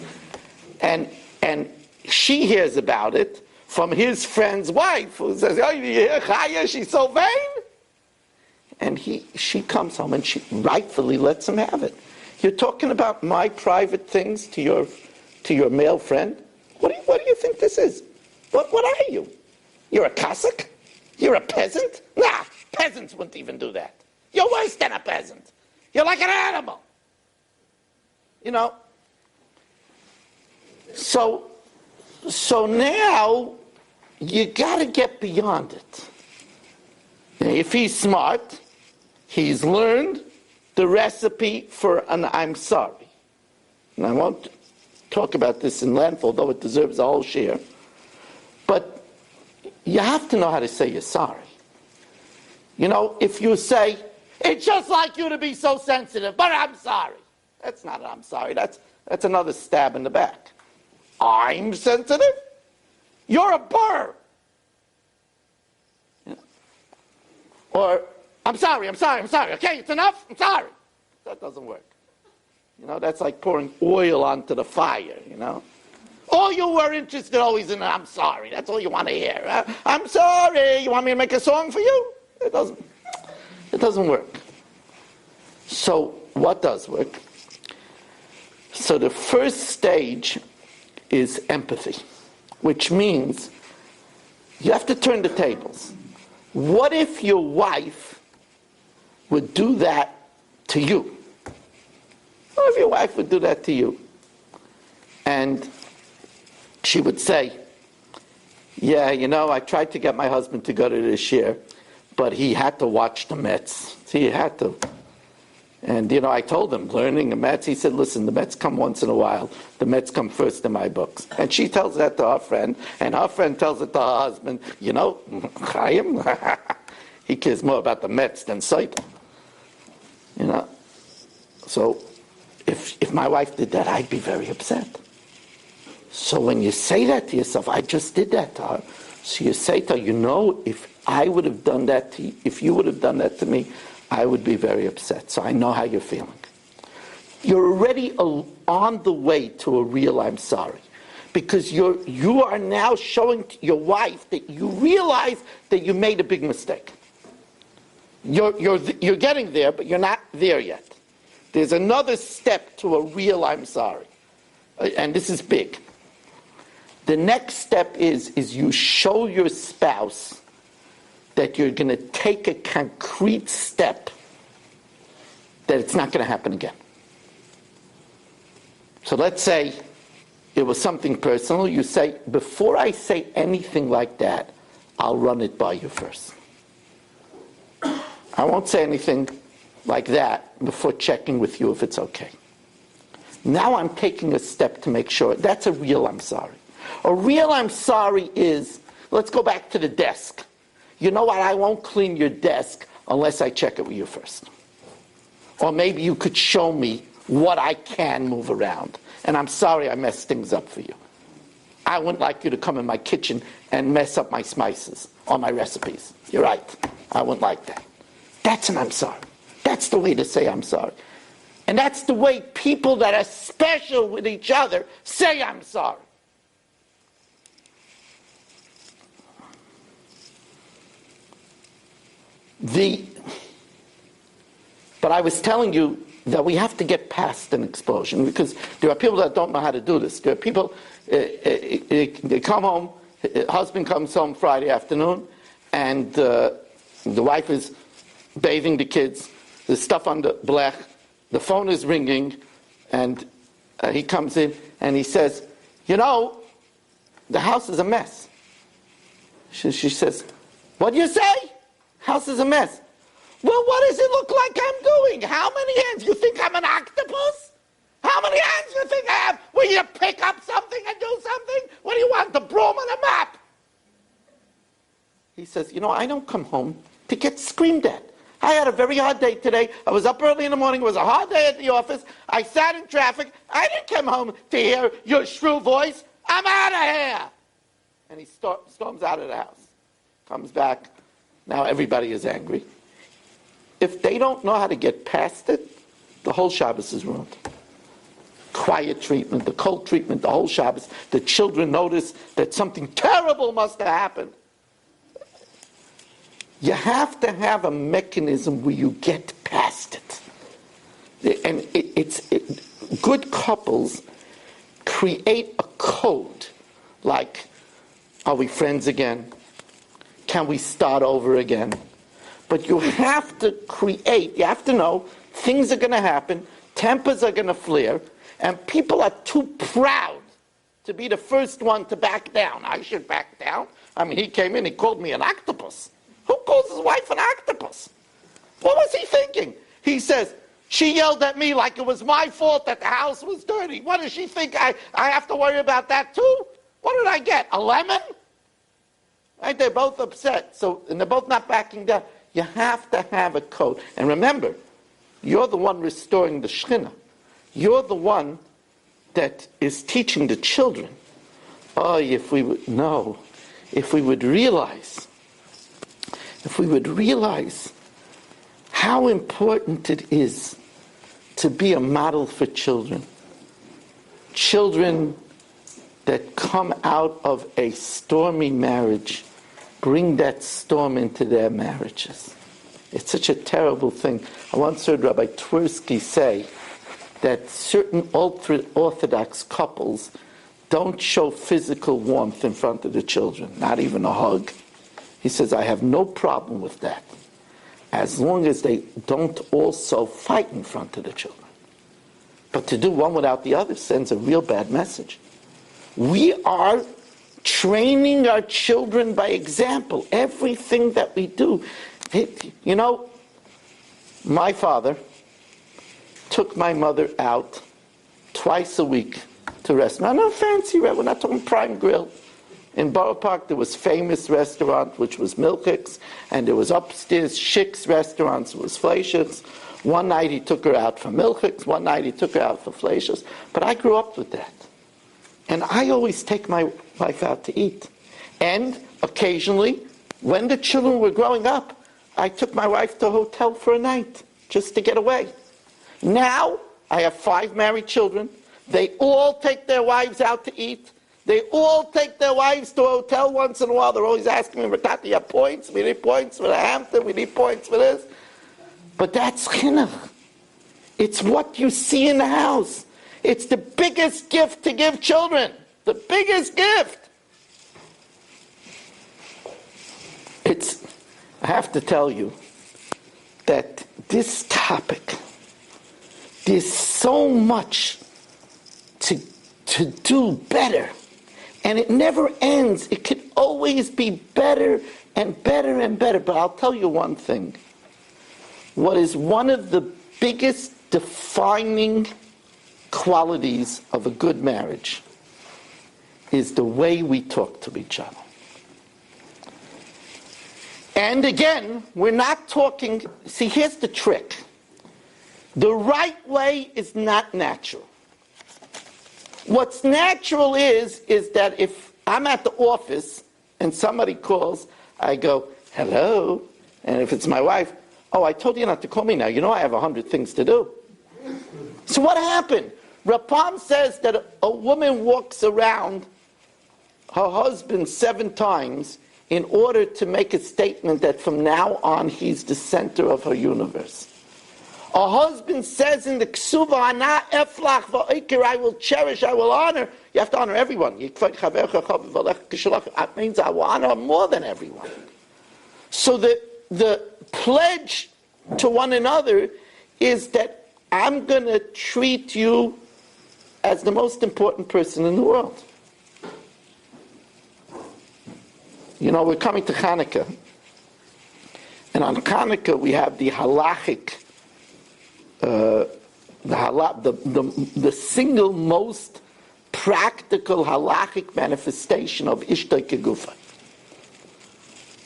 B: And she hears about it from his friend's wife, who says, oh, you hear Chaya, she's so vain? And she comes home, and she rightfully lets him have it. You're talking about my private things to your male friend? What do you think this is? What are you? You're a Cossack? You're a peasant? Nah, peasants wouldn't even do that. You're worse than a peasant. You're like an animal. You know? So now you got to get beyond it. If he's smart, he's learned the recipe for an I'm sorry. And I won't talk about this in length, although it deserves a whole share. But you have to know how to say you're sorry. You know, if you say, it's just like you to be so sensitive, but I'm sorry. That's not an I'm sorry. That's another stab in the back. I'm sensitive? You're a burr. You know? Or, I'm sorry. Okay, it's enough. I'm sorry. That doesn't work. You know, that's like pouring oil onto the fire, you know. All you were interested always in, I'm sorry. That's all you want to hear. I'm sorry. You want me to make a song for you? It doesn't work. So what does work? So the first stage is empathy, which means you have to turn the tables. What if your wife would do that to you. What if your wife would do that to you? And she would say, yeah, I tried to get my husband to go to this year, but he had to watch the Mets. He had to. And, I told him, learning the Mets, he said, listen, the Mets come once in a while. The Mets come first in my books. And she tells that to her friend, and her friend tells it to her husband. Chaim, he cares more about the Mets than Satan. So if my wife did that, I'd be very upset. So when you say that to yourself, I just did that to her. So you say to her, if I would have done that to you, if you would have done that to me, I would be very upset. So I know how you're feeling. You're already on the way to a real I'm sorry. Because you are now showing to your wife that you realize that you made a big mistake. You're getting there, but you're not there yet. There's another step to a real I'm sorry. And this is big. The next step is you show your spouse that you're going to take a concrete step that it's not going to happen again. So let's say it was something personal. You say, before I say anything like that, I'll run it by you first. I won't say anything like that before checking with you if it's okay. Now I'm taking a step to make sure. That's a real I'm sorry. A real I'm sorry is, let's go back to the desk. You know what, I won't clean your desk unless I check it with you first. Or maybe you could show me what I can move around. And I'm sorry I messed things up for you. I wouldn't like you to come in my kitchen and mess up my spices or my recipes. You're right. I wouldn't like that. That's an I'm sorry. That's the way to say I'm sorry. And that's the way people that are special with each other say I'm sorry. But I was telling you that we have to get past an explosion because there are people that don't know how to do this. There are people, they come home, husband comes home Friday afternoon, and the wife is bathing the kids, there's stuff on the blech, the phone is ringing, and he comes in and he says, the house is a mess. She says, what do you say? House is a mess. Well, what does it look like I'm doing? How many hands? You think I'm an octopus? How many hands do you think I have? Will you pick up something and do something? What do you want, the broom and a map? He says, I don't come home to get screamed at. I had a very hard day today. I was up early in the morning. It was a hard day at the office. I sat in traffic. I didn't come home to hear your shrill voice. I'm out of here. And he storms out of the house. Comes back. Now everybody is angry. If they don't know how to get past it, the whole Shabbos is ruined. Quiet treatment, the cold treatment, the whole Shabbos. The children notice that something terrible must have happened. You have to have a mechanism where you get past it. And good couples create a code like, are we friends again? Can we start over again? But you have to you have to know things are going to happen, tempers are going to flare, and people are too proud to be the first one to back down. I should back down. I mean, he came in, he called me an octopus. Who calls his wife an octopus? What was he thinking? He says, she yelled at me like it was my fault that the house was dirty. What does she think? I have to worry about that too? What did I get? A lemon? Right? They're both upset. And they're both not backing down. You have to have a code. And remember, you're the one restoring the Shekhinah. You're the one that is teaching the children. Oh, if we would realize how important it is to be a model for children. Children that come out of a stormy marriage bring that storm into their marriages. It's such a terrible thing. I once heard Rabbi Twersky say that certain Orthodox couples don't show physical warmth in front of the children, not even a hug. He says, I have no problem with that. as long as they don't also fight in front of the children. But to do one without the other sends a real bad message. We are training our children by example. Everything that we do. You know, my father took my mother out twice a week to restaurant. Not fancy, we're not talking Prime Grill. In Borough Park, there was famous restaurant, which was Milchick's, and there was upstairs Schick's restaurants, it was Fleischer's. One night he took her out for Milchick's, one night he took her out for Fleischer's. But I grew up with that. And I always take my wife out to eat. And occasionally, when the children were growing up, I took my wife to a hotel for a night, just to get away. Now, I have 5 married children. They all take their wives out to eat. They all take their wives to a hotel once in a while. They're always asking me, Tati, you have points? We need points for the Hampton. We need points for this. But that's chinuch. It's what you see in the house. It's the biggest gift to give children. The biggest gift. I have to tell you that this topic, there's so much to do better. And it never ends. It could always be better and better and better. But I'll tell you one thing. What is one of the biggest defining qualities of a good marriage is the way we talk to each other. And again, we're not talking... See, here's the trick. The right way is not natural. What's natural is that if I'm at the office and somebody calls, I go, hello. And if it's my wife, oh, I told you not to call me now. You know I have 100 things to do. So what happened? Rapam says that a woman walks around her husband 7 times in order to make a statement that from now on he's the center of her universe. A husband says in the Ksuva, Ana eflach va'ikir, I will cherish, I will honor. You have to honor everyone. It means I will honor more than everyone. So the pledge to one another is that I'm going to treat you as the most important person in the world. You know, we're coming to Hanukkah. And on Hanukkah we have the halachic the single most practical halachic manifestation of Ishtay Kegufa.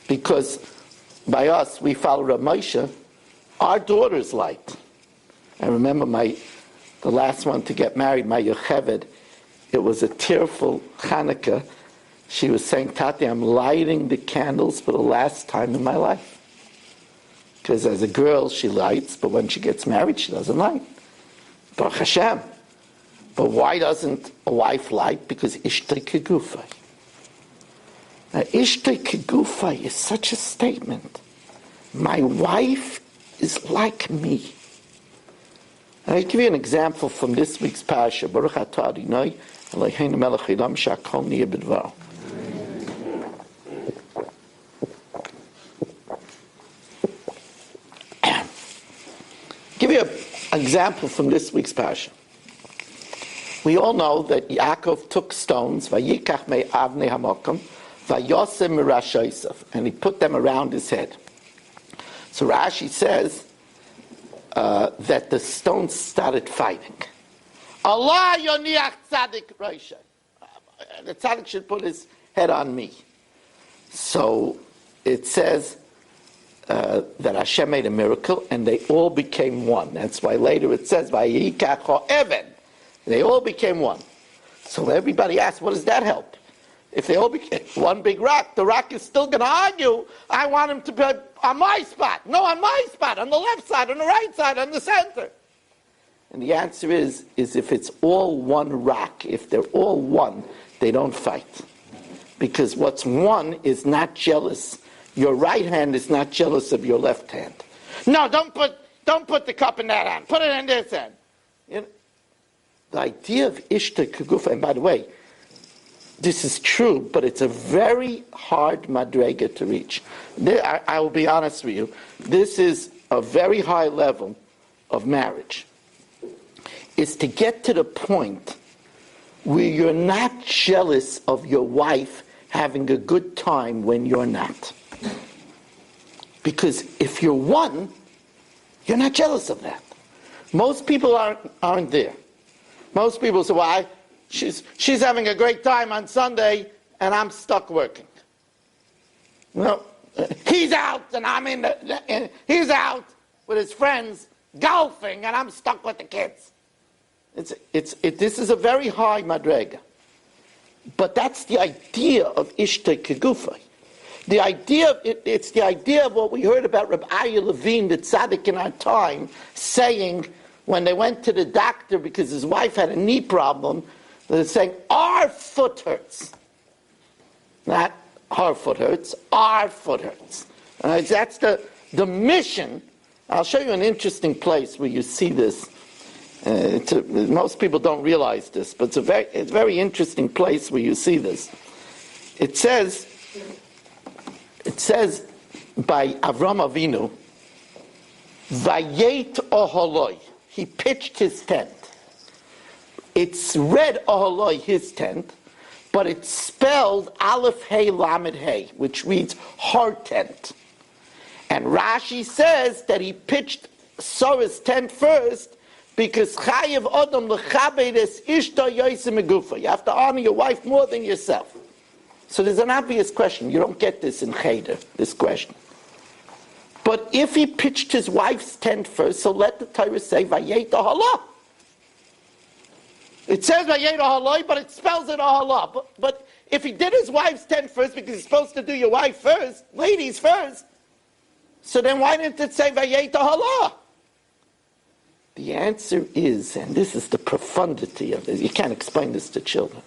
B: Because by us, we follow Rav Moshe, our daughter's light. I remember the last one to get married, my Yocheved, it was a tearful Hanukkah. She was saying, Tati, I'm lighting the candles for the last time in my life. Because as a girl, she lights, but when she gets married, she doesn't light. Baruch Hashem. But why doesn't a wife light? Because Ishtay Kegufay. Now, Ishtay Kegufay is such a statement. My wife is like me. And I'll give you an example from this week's parasha. Baruch atah Adonai, Eloheinu melech haolam shehakol niyeh b'dvaro. Give you an example from this week's parasha. We all know that Yaakov took stones, vayikach me'avnei hamokom, vayosem mirasha Yosef, and he put them around his head. So Rashi says that the stones started fighting. Allah yoniach tzadik roishay. The tzaddik should put his head on me. So it says that Hashem made a miracle, and they all became one. That's why later it says, "Vayikach ha'even." They all became one. So everybody asks, what does that help? If they all became one big rock, the rock is still going to argue, I want him to be on my spot. No, on my spot, on the left side, on the right side, on the center. And the answer is if it's all one rock, if they're all one, they don't fight. Because what's one is not jealous. Your right hand is not jealous of your left hand. No, don't put the cup in that hand. Put it in this hand. You know, the idea of Ishtay Kegufa, and by the way, this is true, but it's a very hard madrega to reach. I will be honest with you. This is a very high level of marriage. Is to get to the point where you're not jealous of your wife having a good time when you're not. Because if you're one, you're not jealous of that. Most people aren't there. Most people say, "Why? She's having a great time on Sunday, and I'm stuck working." No, he's out, and he's out with his friends golfing, and I'm stuck with the kids. This is a very high madrega, but that's the idea of Ishtay Kegufay. The idea it's the idea of what we heard about Rabbi Aryeh Levine, the tzaddik in our time, saying when they went to the doctor because his wife had a knee problem, they're saying, "Our foot hurts." Not her foot hurts, our foot hurts. That's the mission. I'll show you an interesting place where you see this. Most people don't realize this, but it's a very interesting place where you see this. It says by Avram Avinu, Vayet Oholoi, he pitched his tent. It's read Oholoi, his tent, but it's spelled Aleph Hey Lamed Hey, which reads her tent. And Rashi says that he pitched Sarah's tent first because Chayev Odom L'chabed es Ishta Yosem Megufa. You have to honor your wife more than yourself. So there's an obvious question. You don't get this in Cheder, this question. But if he pitched his wife's tent first, so let the Torah say Vayet Oholoi. It says Vayet Oholoi, but it spells it Oholoi. But if he did his wife's tent first, because he's supposed to do your wife first, ladies first, so then why didn't it say Vayet Oholoi? The answer is, and this is the profundity of this, you can't explain this to children.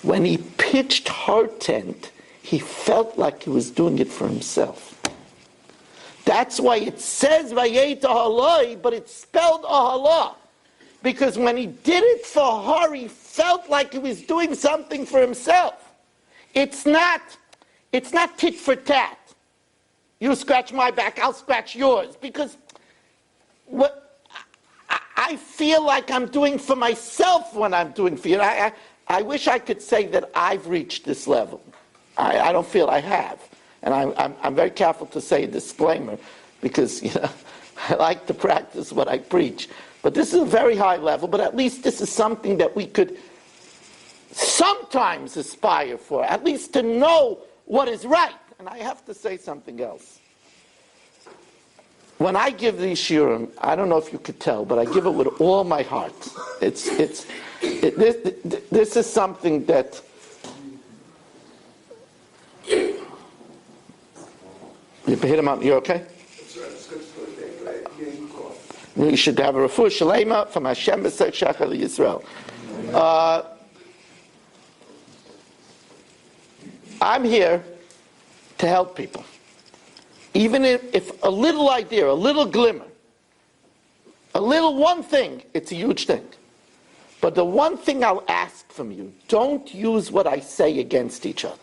B: When he pitched her tent, he felt like he was doing it for himself. That's why it says Vayet Oholoi, but it's spelled Oholoi. Because when he did it for her, he felt like he was doing something for himself. It's not tit for tat. You scratch my back, I'll scratch yours. Because what I feel like I'm doing for myself when I'm doing for you. I wish I could say that I've reached this level. I don't feel I have. And I'm very careful to say a disclaimer because I like to practice what I preach. But this is a very high level, but at least this is something that we could sometimes aspire for, at least to know what is right. And I have to say something else. When I give these shiurim, I don't know if you could tell, but I give it with all my heart. This is something that you hit him out. You're okay? You should have a refuah shalema from Hashem b'sek shachar Yisrael. I'm here to help people. Even if a little idea, a little glimmer, a little one thing, it's a huge thing. But the one thing I'll ask from you, don't use what I say against each other.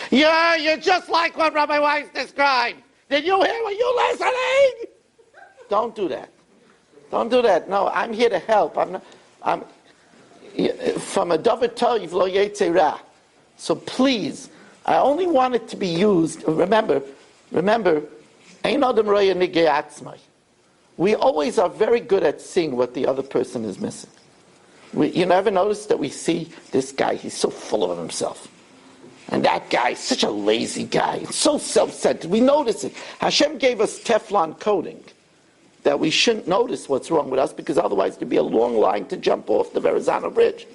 B: Yeah, you're just like what Rabbi Weiss described. Did you hear what you listening? Don't do that. Don't do that. No, I'm here to help. I'm from a David Toiv lo yetze ra. So please, I only want it to be used. Remember, ein adam roya nigei atzmai. We always are very good at seeing what the other person is missing. You never notice that we see this guy, he's so full of himself. And that guy, such a lazy guy, so self-centered. We notice it. Hashem gave us Teflon coating that we shouldn't notice what's wrong with us because otherwise there'd be a long line to jump off the Verrazano Bridge.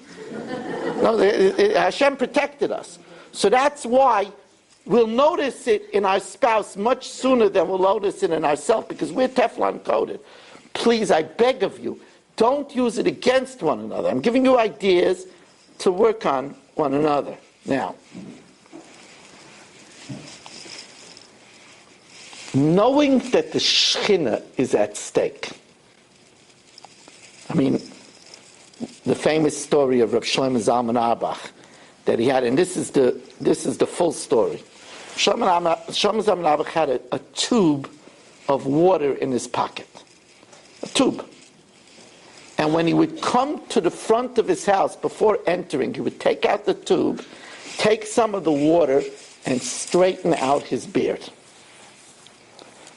B: No, Hashem protected us. So that's why we'll notice it in our spouse much sooner than we'll notice it in ourselves because we're Teflon coated. Please, I beg of you, don't use it against one another. I'm giving you ideas to work on one another. Now, knowing that the Shekhinah is at stake. I mean, the famous story of Rav Shlomo Zalman Auerbach. that he had, and this is the full story. Shlomo Zalman Auerbach had a tube of water in his pocket, a tube. And when he would come to the front of his house before entering, he would take out the tube, take some of the water, and straighten out his beard.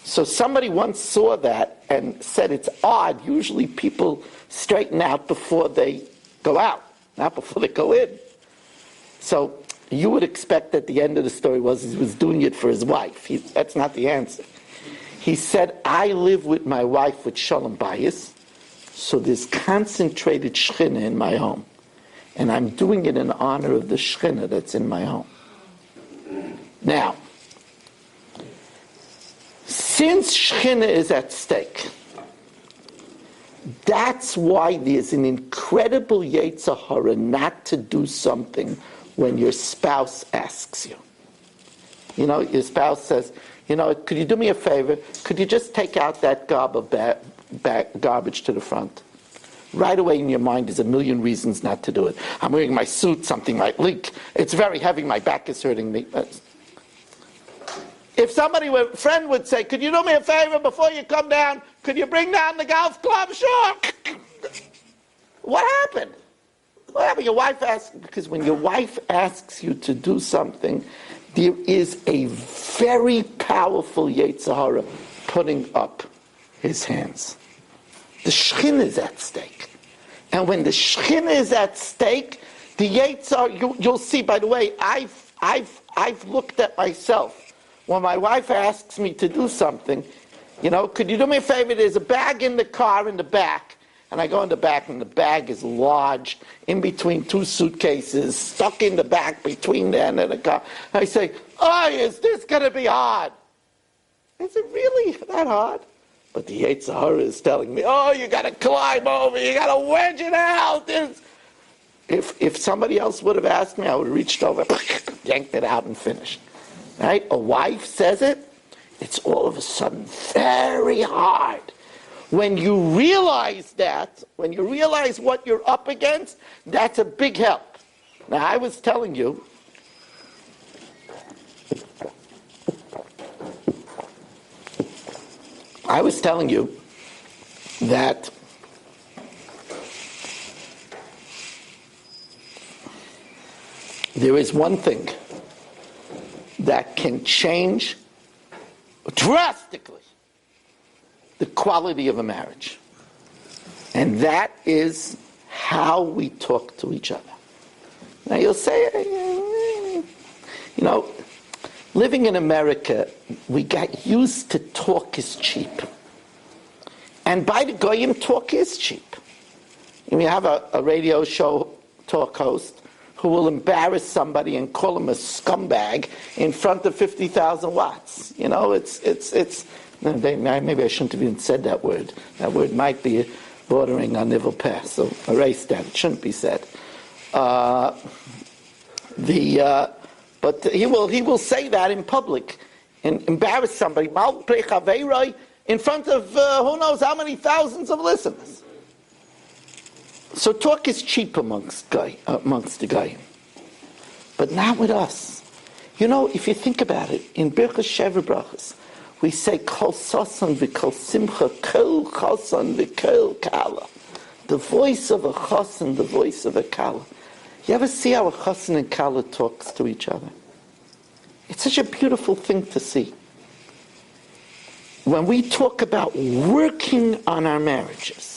B: So somebody once saw that and said it's odd. Usually people straighten out before they go out, not before they go in. So you would expect that the end of the story was he was doing it for his wife. That's not the answer. He said, I live with my wife with Shalom Bayis, so there's concentrated Shechina in my home. And I'm doing it in honor of the Shechina that's in my home. Now, since Shechina is at stake, that's why there's an incredible Yetzer Hara not to do something when your spouse asks you. You know, your spouse says, you know, could you do me a favor? Could you just take out that gob of garbage to the front? Right away in your mind is a million reasons not to do it. I'm wearing my suit, something might leak. It's very heavy, my back is hurting me. If somebody, a friend would say, could you do me a favor before you come down? Could you bring down the golf club? Sure. What happened? What happened? Your wife asked, because when your wife asks you to do something, there is a very powerful Yetzer Hara putting up his hands. The Shechina is at stake. And when the Shechina is at stake, the Yetzer Hara, you'll see, by the way, I've looked at myself. When my wife asks me to do something, you know, could you do me a favor? There's a bag in the car in the back. And I go in the back, and the bag is large, in between two suitcases, stuck in the back between them and the car. I say, oh, is this going to be hard? Is it really that hard? But the Yetzer Hara is telling me, oh, you got to climb over, you got to wedge it out. If somebody else would have asked me, I would have reached over, yanked it out and finished. Right? A wife says it, it's all of a sudden very hard. When you realize that, when you realize what you're up against, that's a big help. Now, I was telling you, that there is one thing that can change drastically the quality of a marriage. And that is how we talk to each other. Now you'll say, you know, living in America, we got used to talk is cheap. And by the goyim, talk is cheap. And we have a radio show talk host who will embarrass somebody and call him a scumbag in front of 50,000 watts. You know, maybe I shouldn't have even said that word. That word might be bordering on Nivel Peh, so erase that. It shouldn't be said. But he will say that in public and embarrass somebody in front of who knows how many thousands of listeners. So talk is cheap amongst the guy, but not with us. You know, if you think about it, in Birchas Sheva Brachos, we say kol sasan v'kol simcha, kol chasan v'kol kala. The voice of a chasan, the voice of a kala. You ever see how a chasan and kala talks to each other? It's such a beautiful thing to see. When we talk about working on our marriages,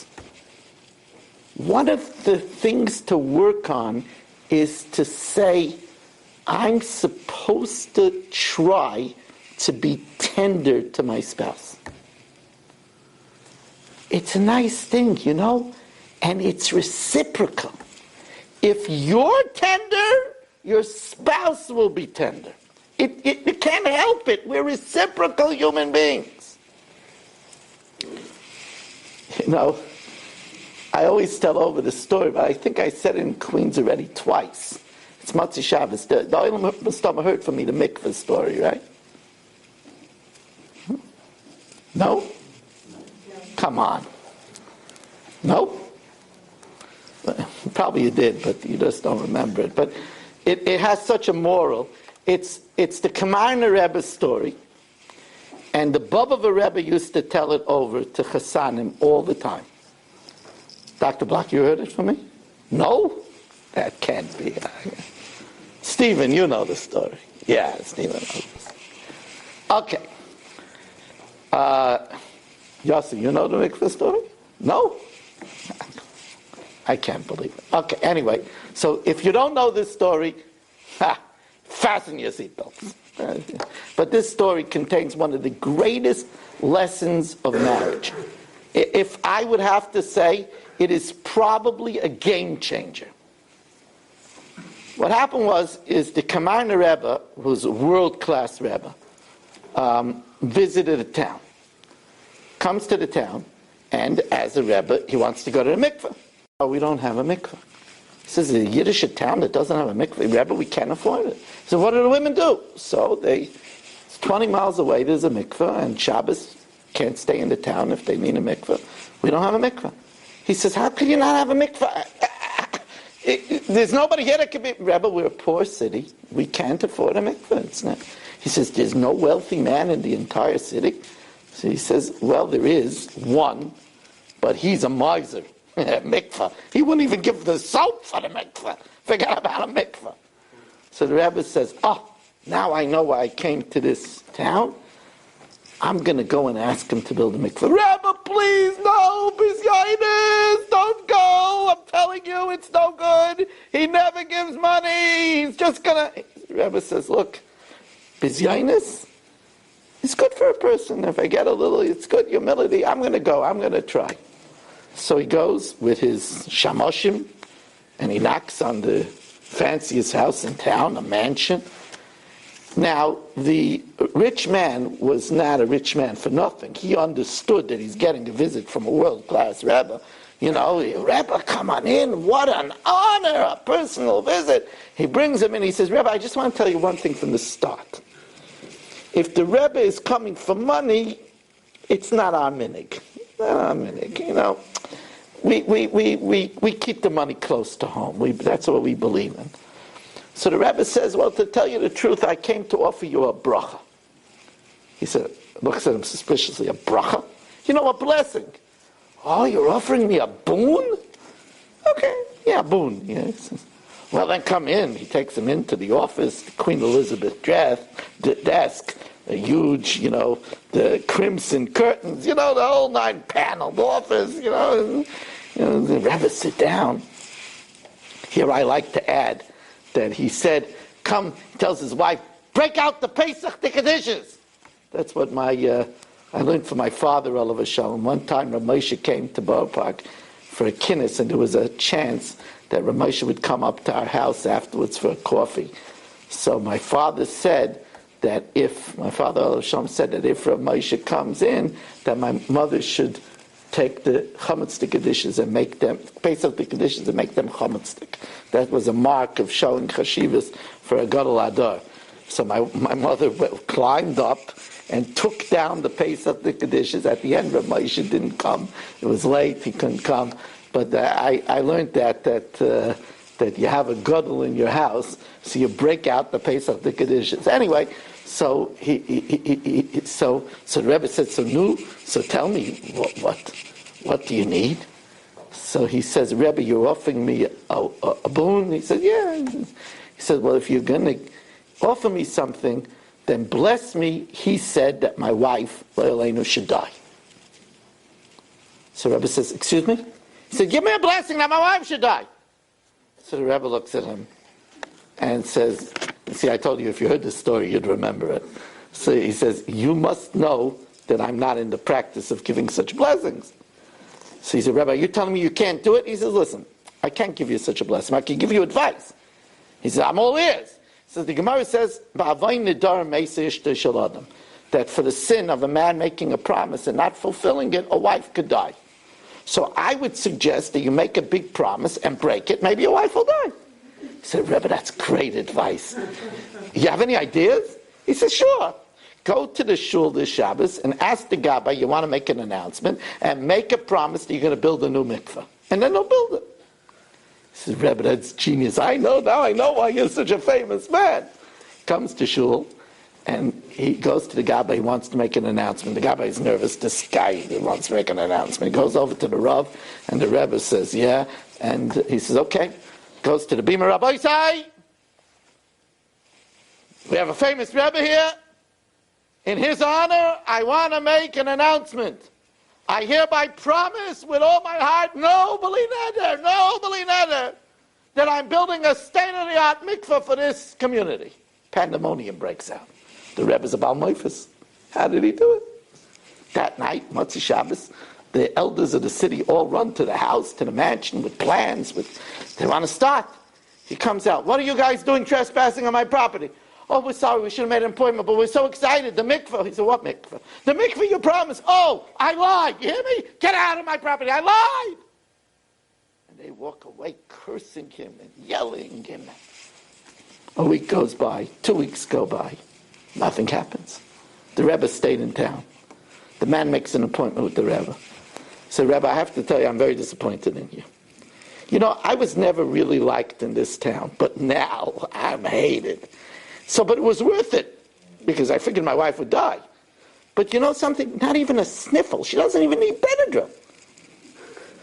B: one of the things to work on is to say, I'm supposed to try to be tender to my spouse. It's a nice thing, you know, and it's reciprocal. If you're tender, your spouse will be tender. It can't help it. We're reciprocal human beings. You know, I always tell over the story, but I think I said it in Queens already twice. It's Matzi Shabbos. The Olam Mustama heard from me the mikveh story, right? No? Come on. No? Probably you did, but you just don't remember it. But it has such a moral. It's the Kamarna Rebbe story, and the Bobova Rebbe used to tell it over to Chassanim all the time. Dr. Block, you heard it from me? No? That can't be. Stephen, you know the story. Yeah, Stephen knows this. Okay. Yossi, you know the mikveh story? No? I can't believe it. Okay, anyway, so if you don't know this story, fasten your seatbelts. But this story contains one of the greatest lessons of marriage. If I would have to say, it is probably a game changer. What happened is the Kamarna Rebbe, who's a world-class Rebbe, visited a town. Comes to the town, and as a Rebbe, he wants to go to the mikveh. Oh, we don't have a mikveh. He says, a Yiddish town that doesn't have a mikveh, Rebbe, we can't afford it. So what do the women do? So it's 20 miles away, there's a mikveh, and Shabbos can't stay in the town if they need a mikveh. We don't have a mikveh. He says, how could you not have a mikveh? There's nobody here that could be... Rebbe, we're a poor city. We can't afford a mikveh. It's not. He says, there's no wealthy man in the entire city. So he says, well, there is one, but he's a miser. Mikveh. He wouldn't even give the soap for the mikveh. Forget about a mikveh. So the Rebbe says, now I know why I came to this town. I'm going to go and ask him to build a mikveh. Rebbe, please, no, Bizyainis, don't go. I'm telling you, it's no good. He never gives money. He's just going to... Rebbe says, look, Bizyainis, it's good for a person. If I get a little, it's good, humility. I'm going to go. I'm going to try. So he goes with his shamoshim, and he knocks on the fanciest house in town, a mansion. Now, the rich man was not a rich man for nothing. He understood that he's getting a visit from a world-class Rebbe. You know, Rebbe, come on in. What an honor, a personal visit. He brings him in. He says, Rebbe, I just want to tell you one thing from the start. If the Rebbe is coming for money, it's not our minig. Not our minig, you know. We keep the money close to home. That's what we believe in. So the Rebbe says, well, to tell you the truth, I came to offer you a bracha. He said, looks at him suspiciously, a bracha? You know, a blessing. Oh, you're offering me a boon? Okay, yeah, a boon. Yeah. He says, well, then come in. He takes him into the office, the Queen Elizabeth desk, a huge, you know, the crimson curtains, you know, the whole 9-paneled office, you know, the Rebbe sit down. Here I like to add that he said, come, he tells his wife, break out the Pesach Tikadishes. That's what I learned from my father, Oliver Shalom. One time Ramosha came to Borough Park for a kinnis, and there was a chance that Ramosha would come up to our house afterwards for a coffee. So my father said that if Ramosha comes in, that my mother should take the chametz dishes and make them Pesach dishes and make them chametz. That was a mark of showing chashivas for a gadol adar. So my mother climbed up and took down the Pesach dishes. At the end, Rav Moshe didn't come. It was late; he couldn't come. But I learned that you have a gadol in your house, so you break out the Pesach dishes. Anyway. So so the Rebbe said, so tell me, what do you need? So he says, Rebbe, you're offering me a boon? He said, yeah. He said, well, if you're going to offer me something, then bless me. He said that my wife, Leilenu, should die. So the Rebbe says, excuse me? He said, give me a blessing that my wife should die. So the Rebbe looks at him and says, see, I told you if you heard this story, you'd remember it. So he says, you must know that I'm not in the practice of giving such blessings. So he said, Rabbi, you're telling me you can't do it? He says, listen, I can't give you such a blessing. I can give you advice. He says, I'm all ears. He says, the Gemara says, that for the sin of a man making a promise and not fulfilling it, a wife could die. So I would suggest that you make a big promise and break it. Maybe your wife will die. He said, Rebbe, that's great advice. You have any ideas? He said, sure. Go to the shul this Shabbos and ask the Gabbai, you want to make an announcement, and make a promise that you're going to build a new mikveh. And then they'll build it. He says, Rebbe, that's genius. I know why you're such a famous man. Comes to shul, and he goes to the Gabbai. He wants to make an announcement. The Gabbai is nervous. This guy wants to make an announcement. He goes over to the Rav, and the Rebbe says, yeah. And he says, okay. Goes to the Bima, Rabbi Isai. We have a famous Rebbe here. In his honor, I want to make an announcement. I hereby promise with all my heart, no beli neder, that I'm building a state-of-the-art mikveh for this community. Pandemonium breaks out. The Rebbe's a Baal Moifus. How did he do it? That night, Motzei Shabbos, the elders of the city all run to the house, to the mansion, with plans. They want to start. He comes out. What are you guys doing trespassing on my property? Oh, we're sorry, we should have made an appointment, but we're so excited. The mikveh. He said, what mikveh? The mikveh you promised. Oh, I lied. You hear me? Get out of my property. I lied. And they walk away cursing him and yelling him. A week goes by. 2 weeks go by. Nothing happens. The Rebbe stayed in town. The man makes an appointment with the Rebbe. So, Rebbe, I have to tell you, I'm very disappointed in you. You know, I was never really liked in this town, but now I'm hated. But it was worth it, because I figured my wife would die. But you know something? Not even a sniffle. She doesn't even need Benadryl.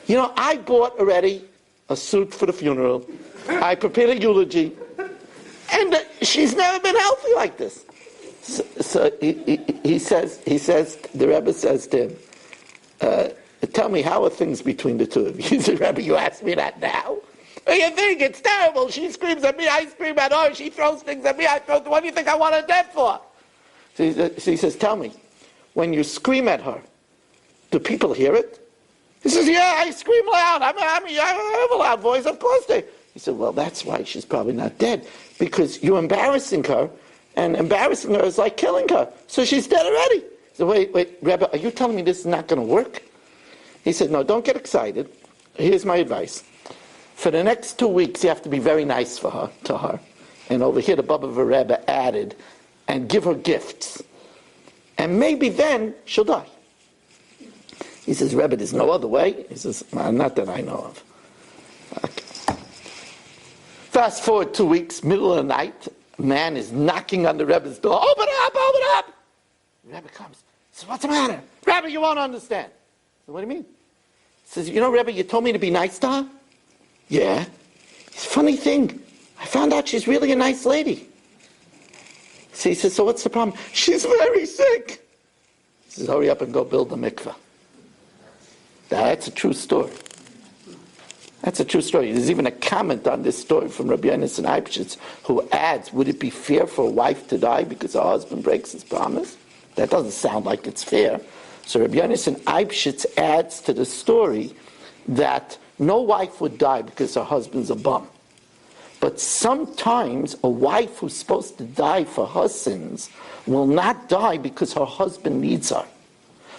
B: You know, I bought already a suit for the funeral. I prepared a eulogy. And she's never been healthy like this. So he says, the Rebbe says to him, tell me, how are things between the two of you? He said, Rebbe, you ask me that now? What do you think? It's terrible. She screams at me, I scream at her. She throws things at me, I throw. What do you think I want her dead for? So he says, tell me, when you scream at her, do people hear it? He says, yeah, I scream loud. I have a loud voice, of course they. He said, well, that's why she's probably not dead, because you're embarrassing her, and embarrassing her is like killing her. So she's dead already. So wait, Rebbe, are you telling me this is not going to work? He said, no, don't get excited. Here's my advice. For the next 2 weeks, you have to be very nice to her. And over here, the Baba Rebbe added, and give her gifts. And maybe then she'll die. He says, Rebbe, there's no other way. He says, not that I know of. Okay. Fast forward 2 weeks, middle of the night, a man is knocking on the Rebbe's door. Open up, open up! The Rebbe comes. He says, what's the matter? Rebbe, you won't understand. I said, what do you mean? He says, you know, Rebbe, you told me to be nice to her? Yeah. It's a funny thing. I found out she's really a nice lady. So he says, so what's the problem? She's very sick. He says, hurry up and go build a mikveh. Now, that's a true story. That's a true story. There's even a comment on this story from Rabbi Yonasan Eibschitz, who adds, would it be fair for a wife to die because her husband breaks his promise? That doesn't sound like it's fair. So Rabbi Yonasan Eibschitz adds to the story that no wife would die because her husband's a bum. But sometimes a wife who's supposed to die for her sins will not die because her husband needs her.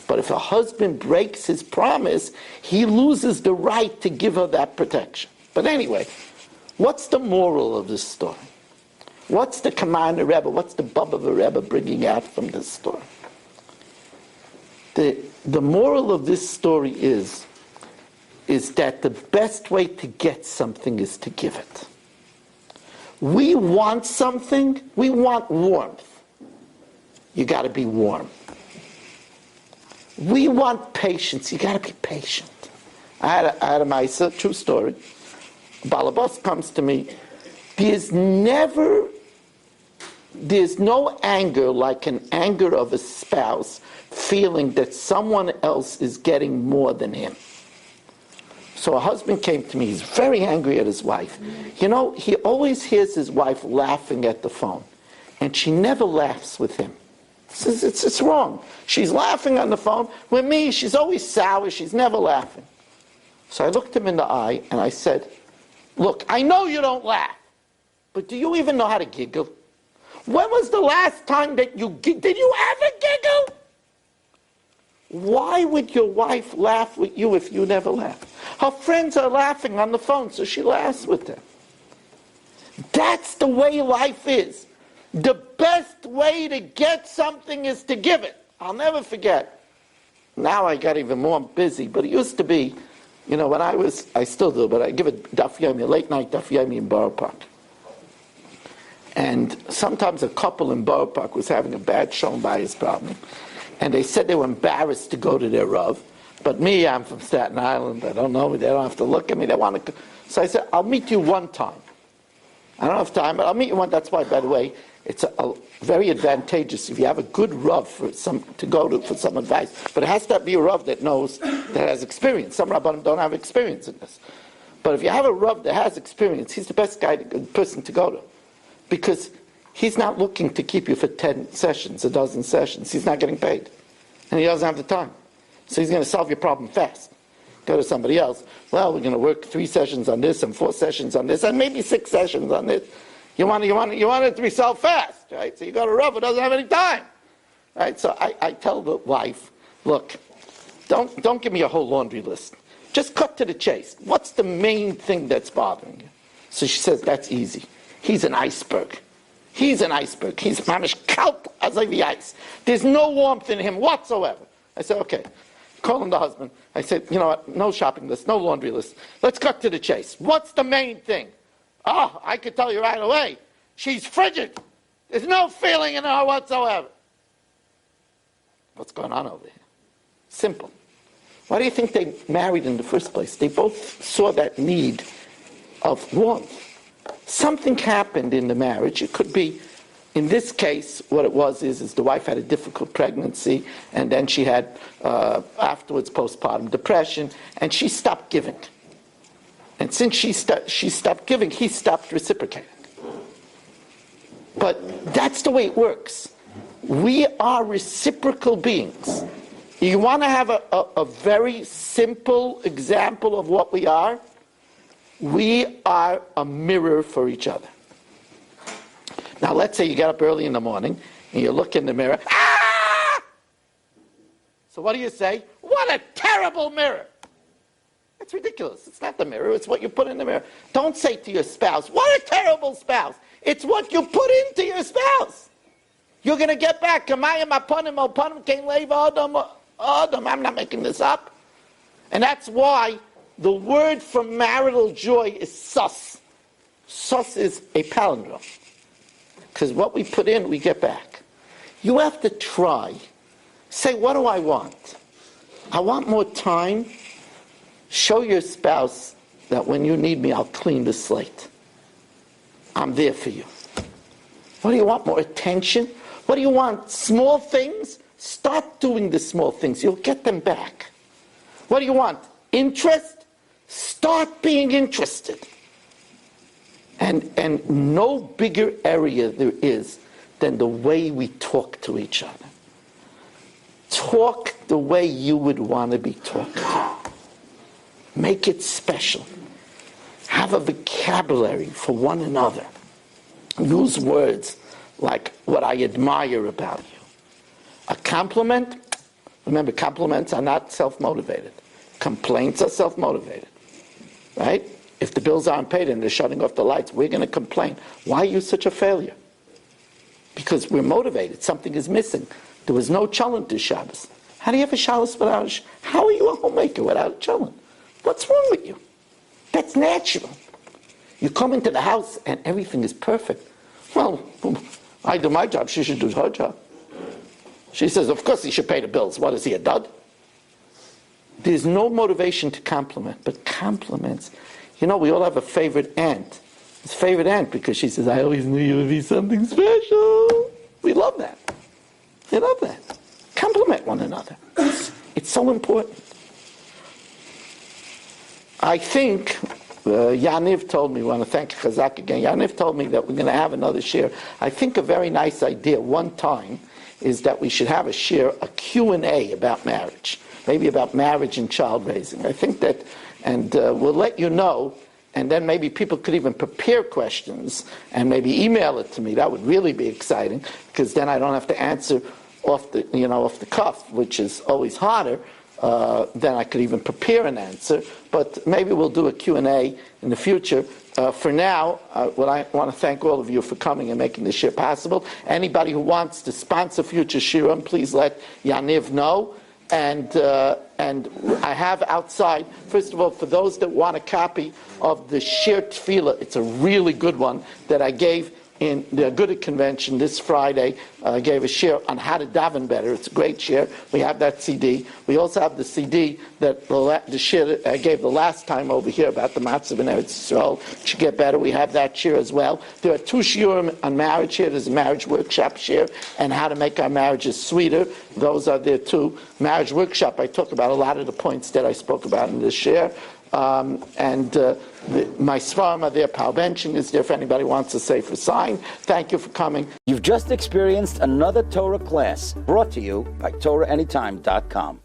B: But if her husband breaks his promise, he loses the right to give her that protection. But anyway, what's the moral of this story? What's the Commander Rebbe, what's the Baba Rebbe bringing out from this story? The moral of this story is that the best way to get something is to give it. We want something, we want warmth. You got to be warm. We want patience, you got to be patient. I had a Maisa, true story. Balabas comes to me. There's no anger like an anger of a spouse feeling that someone else is getting more than him. So a husband came to me, he's very angry at his wife. You know, he always hears his wife laughing at the phone, and she never laughs with him. He says, it's wrong. She's laughing on the phone. With me, she's always sour, she's never laughing. So I looked him in the eye, and I said, look, I know you don't laugh, but do you even know how to giggle? When was the last time that did you ever giggle? Why would your wife laugh with you if you never laugh? Her friends are laughing on the phone, so she laughs with them. That's the way life is. The best way to get something is to give it. I'll never forget. Now I got even more busy, but it used to be, You know, when I still do, but I give a daf yomi, a late night daf yomi in Borough Park. And sometimes a couple in Borough Park was having a bad shalom bayis problem. And they said they were embarrassed to go to their Rav. But me, I'm from Staten Island, they don't know me, they don't have to look at me, they want to. So I said, I'll meet you one time. I don't have time, but I'll meet you one. That's why, by the way, it's a very advantageous if you have a good Rav to go to for some advice. But it has to be a Rav that knows, that has experience. Some Rabbanim don't have experience in this. But if you have a Rav that has experience, he's the best person to go to. Because he's not looking to keep you for 10 sessions, a dozen sessions. He's not getting paid. And he doesn't have the time. So he's going to solve your problem fast. Go to somebody else. Well, we're going to work 3 sessions on this and 4 sessions on this and maybe 6 sessions on this. You want it to be solved fast, right? So you go to Rav who doesn't have any time, right? So I tell the wife, look, don't give me a whole laundry list. Just cut to the chase. What's the main thing that's bothering you? So she says, that's easy. He's an iceberg. He's an iceberg. He's mamish kalt as the ice. There's no warmth in him whatsoever. I said, okay. Calling the husband. I said, you know what? No shopping list, no laundry list. Let's cut to the chase. What's the main thing? Oh, I could tell you right away. She's frigid. There's no feeling in her whatsoever. What's going on over here? Simple. Why do you think they married in the first place? They both saw that need of warmth. Something happened in the marriage. It could be, in this case, what it was is the wife had a difficult pregnancy, and then she had afterwards postpartum depression, and she stopped giving. And since she stopped giving, he stopped reciprocating. But that's the way it works. We are reciprocal beings. You want to have a very simple example of what we are? We are a mirror for each other. Now let's say you get up early in the morning and you look in the mirror. Ah! So what do you say? What a terrible mirror! It's ridiculous. It's not the mirror, it's what you put in the mirror. Don't say to your spouse, what a terrible spouse! It's what you put into your spouse. You're going to get back. I'm not making this up. And that's why the word for marital joy is sus. Sus is a palindrome. Because what we put in, we get back. You have to try. Say, what do I want? I want more time. Show your spouse that when you need me, I'll clean the slate. I'm there for you. What do you want? More attention? What do you want? Small things? Start doing the small things. You'll get them back. What do you want? Interest? Start being interested. And no bigger area there is than the way we talk to each other. Talk the way you would want to be talked to. Make it special. Have a vocabulary for one another. Use words like what I admire about you. A compliment, remember, compliments are not self-motivated. Complaints are self-motivated, right? If the bills aren't paid and they're shutting off the lights, we're going to complain. Why are you such a failure? Because we're motivated. Something is missing. There was no cholent this Shabbos. How do you have a Shabbos without a How are you a homemaker without a cholent? What's wrong with you? That's natural. You come into the house and everything is perfect. Well, I do my job, she should do her job. She says, of course he should pay the bills. What is he, a dud? There's no motivation to compliment, but compliments. You know, we all have a favorite aunt. It's favorite aunt because she says, I always knew you would be something special. We love that. We love that. Compliment one another. It's so important. I think Yaniv told me, I want to thank Chazak again, Yaniv told me that we're going to have another share. I think a very nice idea one time is that we should have a Q&A about marriage, maybe about marriage and child raising. I think that, and we'll let you know, and then maybe people could even prepare questions and maybe email it to me. That would really be exciting, because then I don't have to answer off the cuff, which is always harder. Then I could even prepare an answer, but maybe we'll do a Q&A in the future. For now, I want to thank all of you for coming and making this shir possible. Anybody who wants to sponsor future shirim, please let Yaniv know. And And I have outside, first of all, for those that want a copy of the Shir Tefillah, it's a really good one that I gave in the Agudah convention this Friday. I gave a shir on how to daven better. It's a great shir. We have that CD. We also have the CD that the shir I gave the last time over here about the Matzav in Eretz Yisrael. It should get better. We have that shir as well. There are 2 shiurim on marriage here. There's a marriage workshop shir and how to make our marriages sweeter. Those are there too. Marriage workshop, I talk about a lot of the points that I spoke about in this shir. My Svarim are there, Power Benching is there if anybody wants a safer sign. Thank you for coming.
A: You've just experienced another Torah class brought to you by TorahAnytime.com.